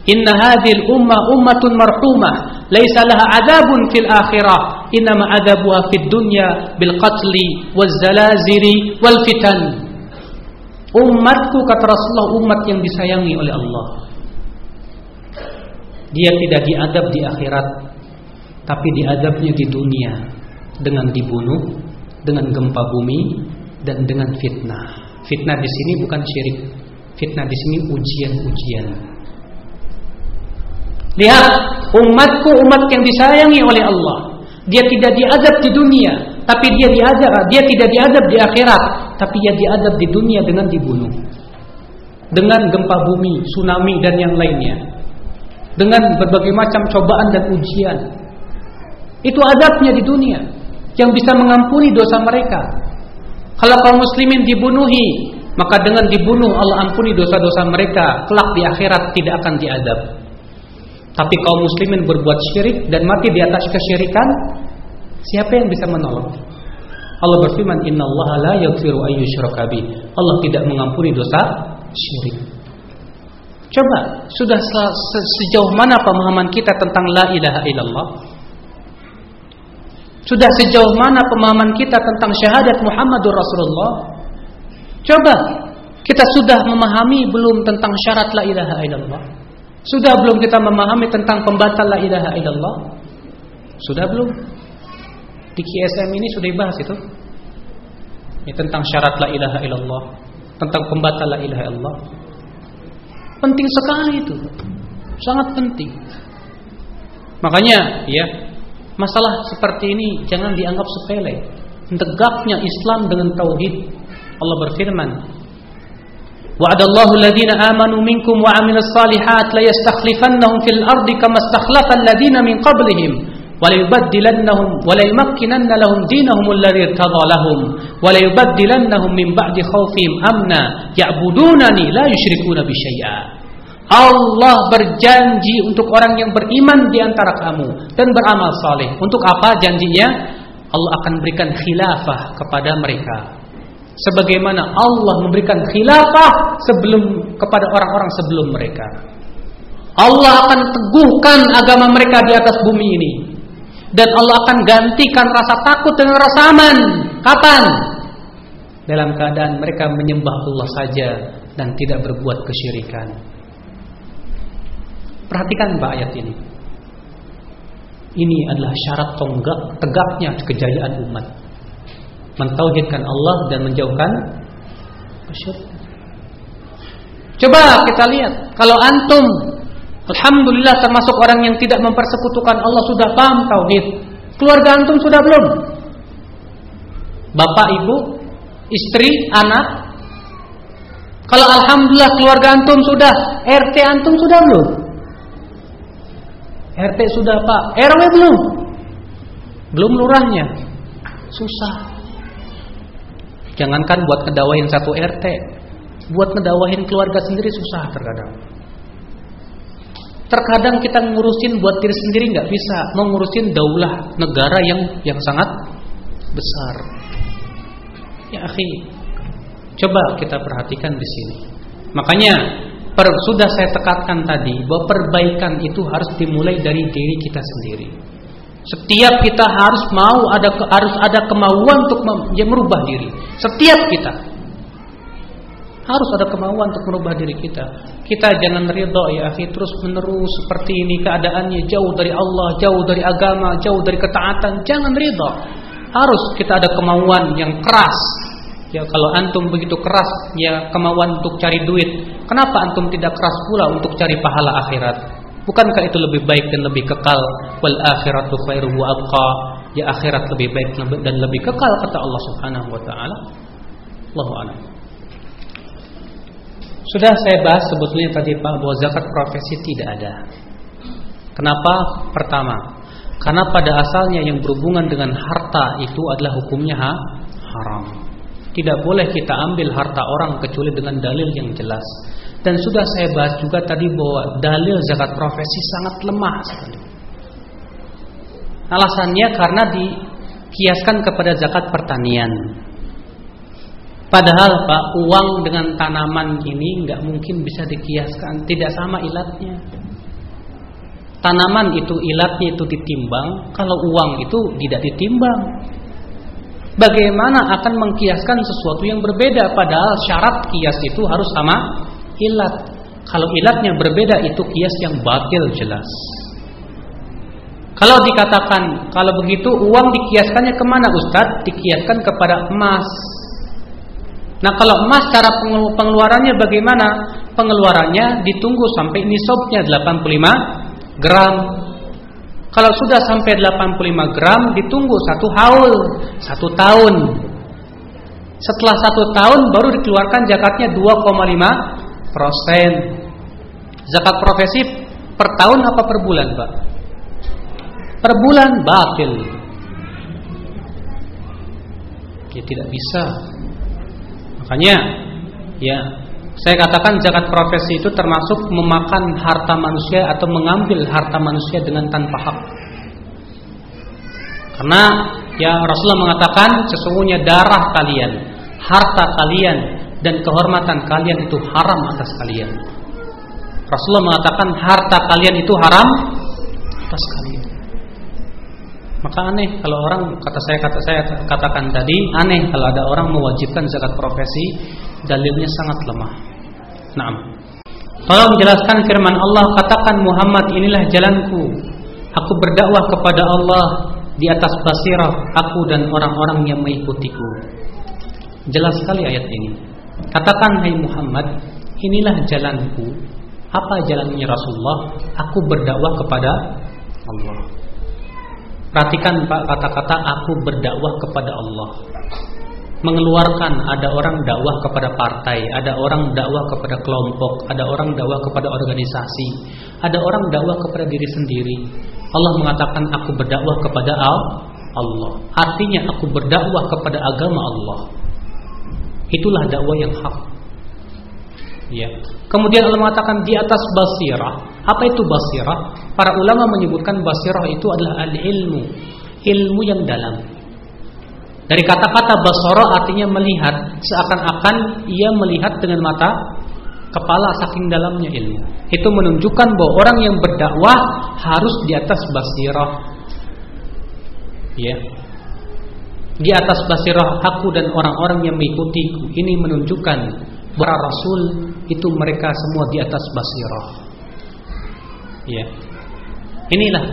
"Inna hadhil ummatun marhumah, laisa laha adabun fil akhirah, innama adabuha fid dunya bil qatli waz zalaziri wal fitan." Umatku, kata Rasulullah, umat yang disayangi oleh Allah. Dia tidak diadab di akhirat, tapi diadabnya di dunia dengan dibunuh, dengan gempa bumi, dan dengan fitnah. Fitnah di sini bukan syirik. Fitnah di sini ujian-ujian. Lihat, umatku umat yang disayangi oleh Allah. Dia tidak diadab di dunia, tapi dia tidak diadab di akhirat, tapi dia diadab di dunia dengan dibunuh, dengan gempa bumi, tsunami dan yang lainnya, dengan berbagai macam cobaan dan ujian. Itu adabnya di dunia yang bisa mengampuni dosa mereka. Kalau kaum muslimin dibunuhi, maka dengan dibunuh Allah ampuni dosa-dosa mereka. Kelak di akhirat tidak akan diadab. Tapi kaum muslimin berbuat syirik dan mati di atas kesyirikan, siapa yang bisa menolong? Allah berfirman, "Innallaha la yaghfiru an yushraka bih." Allah tidak mengampuni dosa syirik. Coba, sudah sejauh mana pemahaman kita tentang la ilaha illallah? Sudah sejauh mana pemahaman kita tentang syahadat Muhammadur Rasulullah? Coba, kita sudah memahami belum tentang syarat la ilaha illallah? Sudah belum kita memahami tentang pembatal la ilaha illallah? Sudah belum? Di KSM ini sudah dibahas itu. Ini tentang syarat la ilaha illallah, tentang pembatal la ilaha illallah. Penting sekali itu. Sangat penting. Makanya ya, masalah seperti ini jangan dianggap sepele. Tegaknya Islam dengan tauhid. Allah berfirman, "Wa'adallahu alladhina amanu minkum wa 'amilus shalihat la yastakhlifannahum fil ardi kama istakhlafal ladzina min qablihim wa la yubaddilannahum wa la yumakkinanna lahum dinahum alladzi irtadha lahum wa la yubaddilannahum min ba'di khawfihim amna ya'budunani la yusyrikuna bi syai'a." Allah berjanji untuk orang yang beriman di antara kamu dan beramal saleh. Untuk apa janjinya? Allah akan berikan khilafah kepada mereka, sebagaimana Allah memberikan khilafah kepada orang-orang sebelum mereka. Allah akan teguhkan agama mereka di atas bumi ini, dan Allah akan gantikan rasa takut dengan rasa aman. Kapan? Dalam keadaan mereka menyembah Allah saja dan tidak berbuat kesyirikan. Perhatikan ayat ini. Ini adalah syarat tegaknya kejayaan umat. Mentauhidkan Allah dan menjauhkan kesyirikan. Coba kita lihat, kalau antum alhamdulillah termasuk orang yang tidak mempersekutukan Allah, sudah paham tauhid, keluarga antum sudah belum? Bapak, ibu, istri, anak. Kalau alhamdulillah keluarga antum sudah, RT antum sudah belum? RT sudah, Pak. RW belum? Belum lurahnya. Susah. Jangankan buat ngedawain satu RT, buat ngedawain keluarga sendiri susah terkadang. Terkadang kita ngurusin buat diri sendiri nggak bisa, mau ngurusin daulah negara yang sangat besar. Ya akhi, coba kita perhatikan di sini. Makanya sudah saya tekankan tadi bahwa perbaikan itu harus dimulai dari diri kita sendiri. Setiap kita harus ada kemauan untuk merubah diri. Setiap kita harus ada kemauan untuk merubah diri kita. Kita jangan ridha ya akhi terus menerus seperti ini keadaannya, jauh dari Allah, jauh dari agama, jauh dari ketaatan. Jangan ridha. Harus kita ada kemauan yang keras. Ya kalau antum begitu keras ya kemauan untuk cari duit, kenapa antum tidak keras pula untuk cari pahala akhirat? Bukankah itu lebih baik dan lebih kekal? Wal akhiratu khairu wa abqa. Ya akhirat lebih baik dan lebih kekal kata Allah Subhanahu wa taala. Allahu a'lam. Sudah saya bahas sebetulnya tadi Pak bahwa zakat profesi tidak ada. Kenapa? Pertama, karena pada asalnya yang berhubungan dengan harta itu adalah hukumnya haram. Tidak boleh kita ambil harta orang kecuali dengan dalil yang jelas. Dan sudah saya bahas juga tadi bahwa dalil zakat profesi sangat lemah sekali. Alasannya karena dikiaskan kepada zakat pertanian. Padahal Pak, uang dengan tanaman ini nggak mungkin bisa dikiaskan, tidak sama ilatnya. Tanaman itu ilatnya itu ditimbang, kalau uang itu tidak ditimbang. Bagaimana akan mengkiaskan sesuatu yang berbeda? Padahal syarat kias itu harus sama ilat. Kalau ilatnya berbeda, itu kias yang batil jelas. Kalau dikatakan, kalau begitu uang dikiaskannya kemana Ustadz? Dikiaskan kepada emas. Nah kalau emas cara pengeluarannya bagaimana? Pengeluarannya ditunggu sampai nisabnya 85 gram. Kalau sudah sampai 85 gram ditunggu 1 haul, 1 tahun. Setelah 1 tahun baru dikeluarkan zakatnya 2,5%. Zakat profesi per tahun apa per bulan Pak? Per bulan batil. Ya tidak bisa. Makanya ya saya katakan zakat profesi itu termasuk memakan harta manusia atau mengambil harta manusia dengan tanpa hak. Karena ya Rasulullah mengatakan sesungguhnya darah kalian, harta kalian dan kehormatan kalian itu haram atas kalian. Rasulullah mengatakan harta kalian itu haram atas kalian. Maka aneh kalau orang kata saya katakan tadi aneh kalau ada orang mewajibkan zakat profesi, dalilnya sangat lemah. Naam. Tolong menjelaskan firman Allah, katakan Muhammad inilah jalanku. Aku berdakwah kepada Allah di atas basirah, aku dan orang-orang yang mengikutiku. Jelas sekali ayat ini. Katakan hai Muhammad, inilah jalanku. Apa jalannya Rasulullah? Aku berdakwah kepada Allah. Perhatikan Pak kata-kata aku berdakwah kepada Allah. Mengeluarkan, ada orang dakwah kepada partai, ada orang dakwah kepada kelompok, ada orang dakwah kepada organisasi, ada orang dakwah kepada diri sendiri. Allah mengatakan aku berdakwah kepada Allah. Artinya aku berdakwah kepada agama Allah. Itulah dakwah yang hak. Ya. Kemudian Allah mengatakan di atas basirah. Apa itu basirah? Para ulama menyebutkan basirah itu adalah al-ilmu, ilmu yang dalam. Dari kata-kata basara artinya melihat, seakan-akan ia melihat dengan mata kepala saking dalamnya ilmu. Itu menunjukkan bahwa orang yang berdakwah harus di atas basirah. Ya. Di atas basirah aku dan orang-orang yang mengikutiku. Ini menunjukkan para rasul itu mereka semua di atas basirah. Ya. Inilah.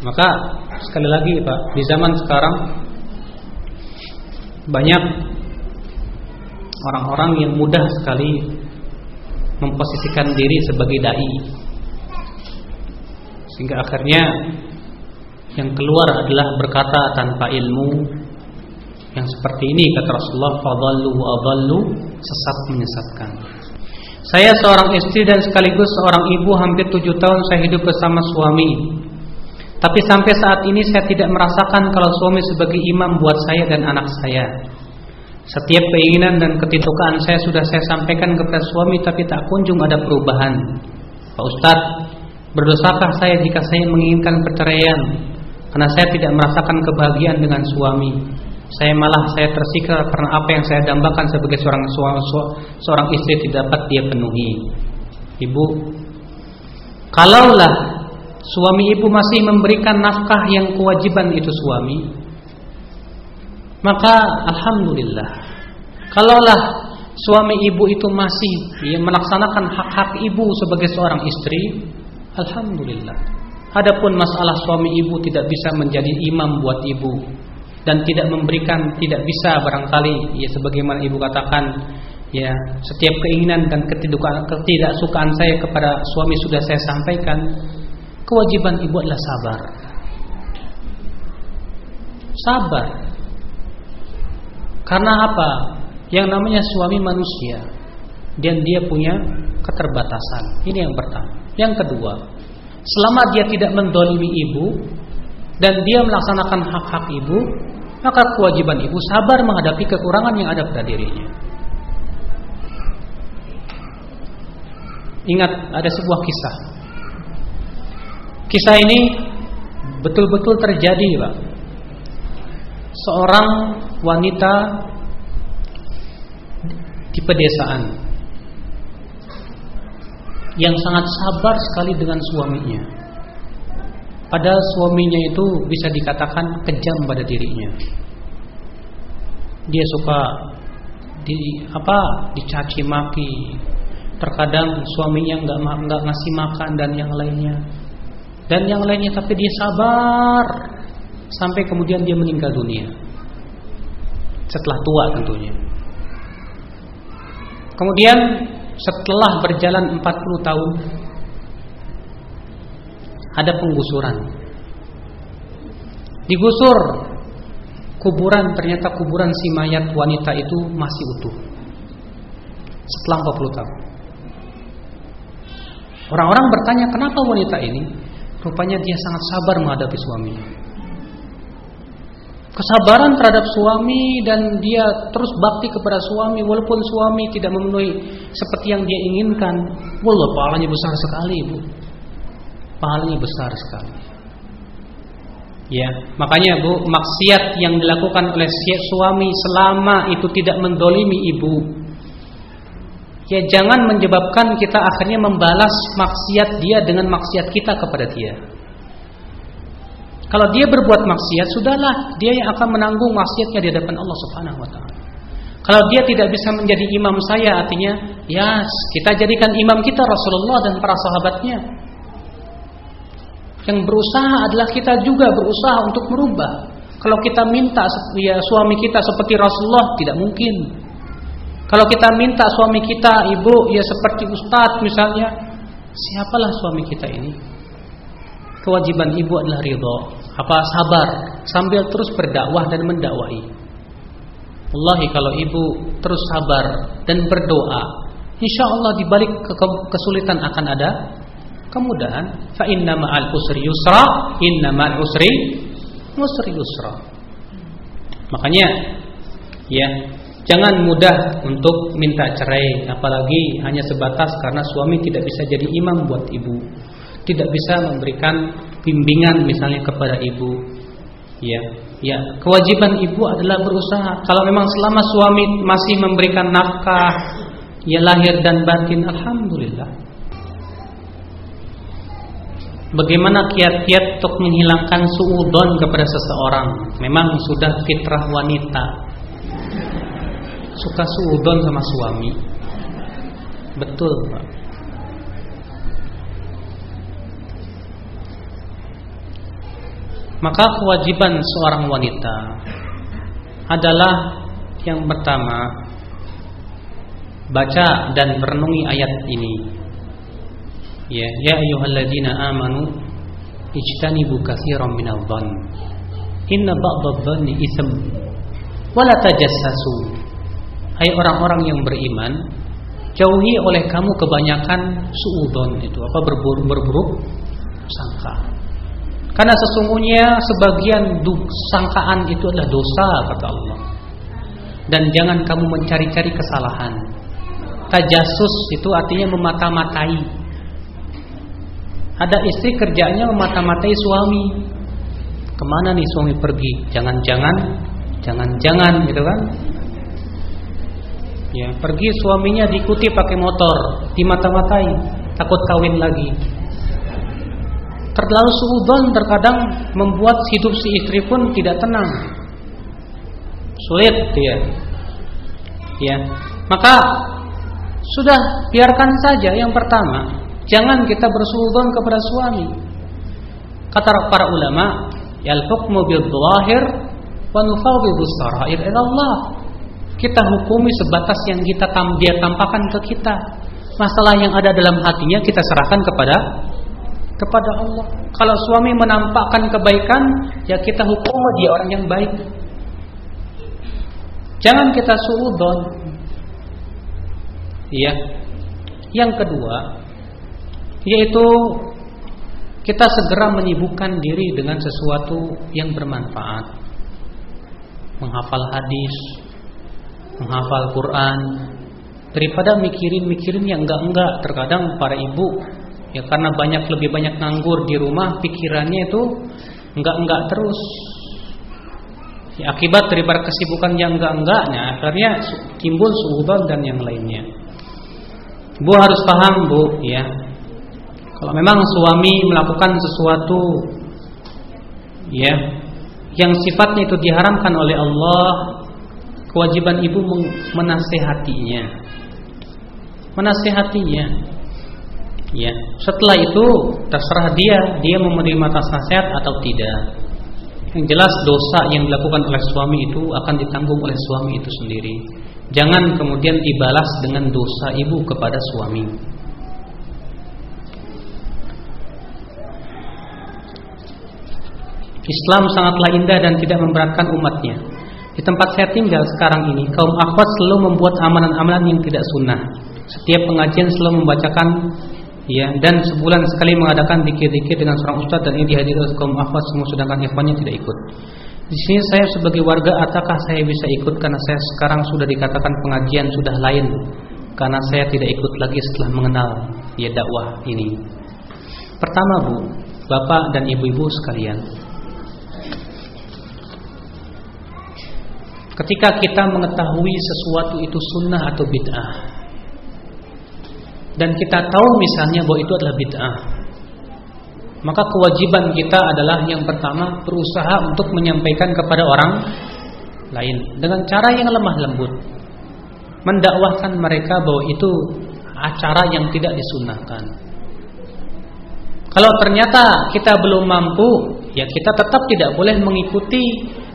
Maka sekali lagi Pak, di zaman sekarang banyak orang-orang yang mudah sekali memposisikan diri sebagai dai, sehingga akhirnya yang keluar adalah berkata tanpa ilmu. Yang seperti ini kata Rasulullah, fadallu wa adallu, sesat menyesatkan. Saya seorang istri dan sekaligus seorang ibu, hampir 7 tahun saya hidup bersama suami. Tapi sampai saat ini saya tidak merasakan kalau suami sebagai imam buat saya dan anak saya. Setiap keinginan dan ketidaksukaan saya sudah saya sampaikan kepada suami, tapi tak kunjung ada perubahan. Pak Ustadz, berdosakah saya jika saya menginginkan perceraian? Karena saya tidak merasakan kebahagiaan dengan suami. Saya tersiksa karena apa yang saya dambakan sebagai seorang istri tidak dapat dia penuhi. Ibu, kalaulah suami ibu masih memberikan nafkah yang kewajiban itu suami, maka alhamdulillah. Kalaulah suami ibu itu masih melaksanakan hak-hak ibu sebagai seorang istri, alhamdulillah. Adapun masalah suami ibu tidak bisa menjadi imam buat ibu dan tidak tidak bisa barangkali ya sebagaimana ibu katakan, ya setiap keinginan dan ketidaksukaan saya kepada suami sudah saya sampaikan. Kewajiban ibu adalah sabar. Sabar. Karena apa? Yang namanya suami manusia dan dia punya keterbatasan. Ini yang pertama. Yang kedua, selama dia tidak mendolimi ibu dan dia melaksanakan hak-hak ibu, maka kewajiban ibu sabar menghadapi kekurangan yang ada pada dirinya. Ingat, ada sebuah kisah. Kisah ini betul-betul terjadi, Pak. Seorang wanita di pedesaan yang sangat sabar sekali dengan suaminya. Padahal suaminya itu bisa dikatakan kejam pada dirinya. Dia suka dicaci maki. Terkadang suaminya nggak ngasih makan dan yang lainnya. Tapi dia sabar sampai kemudian dia meninggal dunia. Setelah tua tentunya. Kemudian setelah berjalan 40 tahun ada penggusuran. Digusur kuburan, ternyata kuburan si mayat wanita itu masih utuh. Setelah 40 tahun. Orang-orang bertanya, kenapa wanita ini? Rupanya dia sangat sabar menghadapi suaminya. Kesabaran terhadap suami dan dia terus bakti kepada suami walaupun suami tidak memenuhi seperti yang dia inginkan. Wallah, pahalanya besar sekali, Bu. Pahalanya besar sekali. Ya, makanya Bu, maksiat yang dilakukan oleh suami selama itu tidak mendolimi ibu, ya jangan menyebabkan kita akhirnya membalas maksiat dia dengan maksiat kita kepada dia. Kalau dia berbuat maksiat, sudahlah, dia yang akan menanggung maksiatnya di hadapan Allah Subhanahu wa taala. Kalau dia tidak bisa menjadi imam saya, artinya ya kita jadikan imam kita Rasulullah dan para sahabatnya. Yang berusaha adalah kita juga berusaha untuk merubah. Kalau kita minta ya suami kita seperti Rasulullah, tidak mungkin. Kalau kita minta suami kita, ibu ya seperti ustadz misalnya, siapalah suami kita ini? Kewajiban ibu adalah ridho, sabar sambil terus berdakwah dan mendakwai. Wallahi kalau ibu terus sabar dan berdoa, insya Allah di balik kesulitan akan ada kemudahan. Fa inna ma'al usri yusra, inna ma'al usri yusra. Makanya ya, jangan mudah untuk minta cerai, apalagi hanya sebatas karena suami tidak bisa jadi imam buat ibu, tidak bisa memberikan bimbingan misalnya kepada ibu. Ya, kewajiban ibu adalah berusaha. Kalau memang selama suami masih memberikan nafkah, ya lahir dan batin, alhamdulillah. Bagaimana kiat-kiat untuk menghilangkan suudzon kepada seseorang? Memang sudah fitrah wanita, suka suudzon sama suami. Betul, Pak. Maka kewajiban seorang wanita adalah yang pertama, baca dan merenungi ayat ini. Ya ayyuhalladzina amanu ijtanibu katsiran minadh dhann inna ba'dadh dhanni itsm wa la tajassasu. Hai orang-orang yang beriman, jauhi oleh kamu kebanyakan suudzon, itu berburuk sangka. Karena sesungguhnya sebagian sangkaan itu adalah dosa, kata Allah. Dan jangan kamu mencari-cari kesalahan. Tajassus itu artinya memata-matai. Ada istri kerjanya memata-matai suami. Kemana nih suami pergi? Jangan-jangan gitu kan? Ya, pergi suaminya diikuti pakai motor, dimata-matai, takut kawin lagi. Terlalu suudzon terkadang membuat hidup si istri pun tidak tenang, sulit dia. Ya, maka sudah biarkan saja. Yang pertama, jangan kita bersuudzon kepada suami. Kata para ulama, yal hukmu bil dhahir wa nufawwidhu sarair ila Allah. Kita hukumi sebatas yang dia tampakkan ke kita. Masalah yang ada dalam hatinya kita serahkan kepada Allah. Kalau suami menampakkan kebaikan, ya kita hukum dia orang yang baik. Jangan kita suudzon. Iya. Yang kedua, yaitu kita segera menyibukkan diri dengan sesuatu yang bermanfaat. Menghafal hadis, menghafal Quran, daripada mikirin yang enggak-enggak. Terkadang para ibu ya karena lebih banyak nganggur di rumah, pikirannya itu enggak-enggak terus. Ya, akibat daripada kesibukan yang enggak-enggaknya, akhirnya timbul suudzon dan yang lainnya. Bu harus paham, Bu, ya. Kalau memang suami melakukan sesuatu ya yang sifatnya itu diharamkan oleh Allah, kewajiban ibu menasehatinya. Ya, setelah itu terserah dia mau menerima nasihat atau tidak. Yang jelas dosa yang dilakukan oleh suami itu akan ditanggung oleh suami itu sendiri. Jangan kemudian dibalas dengan dosa ibu kepada suami. Islam sangatlah indah dan tidak memberatkan umatnya. Di tempat saya tinggal sekarang ini, kaum akhwat selalu membuat amalan-amalan yang tidak sunnah. Setiap pengajian selalu membacakan ya, dan sebulan sekali mengadakan zikir-zikir dengan seorang ustaz, dan ini dihadiri oleh kaum akhwat semua, sedangkan ikhwannya tidak ikut. Di sini saya sebagai warga, apakah saya bisa ikut karena saya sekarang sudah dikatakan pengajian sudah lain, karena saya tidak ikut lagi setelah mengenal ya dakwah ini. Pertama, Bu, Bapak dan Ibu-ibu sekalian, ketika kita mengetahui sesuatu itu sunnah atau bid'ah, dan kita tahu misalnya bahwa itu adalah bid'ah, maka kewajiban kita adalah yang pertama berusaha untuk menyampaikan kepada orang lain dengan cara yang lemah lembut, mendakwahkan mereka bahwa itu acara yang tidak disunnahkan. Kalau ternyata kita belum mampu, ya kita tetap tidak boleh mengikuti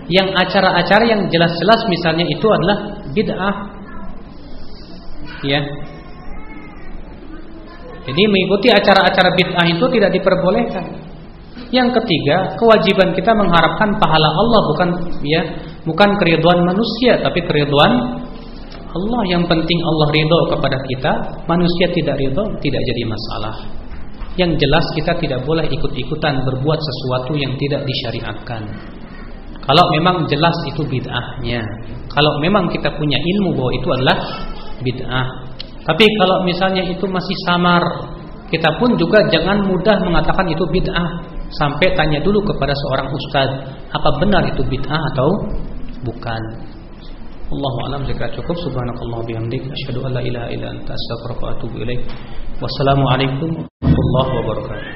yang acara-acara yang jelas-jelas misalnya itu adalah bid'ah. Ya. Jadi mengikuti acara-acara bid'ah itu tidak diperbolehkan. Yang ketiga, kewajiban kita mengharapkan pahala Allah, bukan keridhaan manusia, tapi keridhaan Allah. Yang penting Allah ridho kepada kita, manusia tidak ridho, tidak jadi masalah. Yang jelas kita tidak boleh ikut-ikutan berbuat sesuatu yang tidak disyariatkan. Kalau memang jelas itu bid'ahnya, kalau memang kita punya ilmu bahwa itu adalah bid'ah. Tapi kalau misalnya itu masih samar, kita pun juga jangan mudah mengatakan itu bid'ah. Sampai tanya dulu kepada seorang ustaz, apa benar itu bid'ah atau bukan. Allahu a'lam. Jika cukup, subhanakallah bihamdik, asyhadu an la ilaha illa anta, astaghfiruka wa atubu ilaik. Wassalamualaikum warahmatullahi wabarakatuh.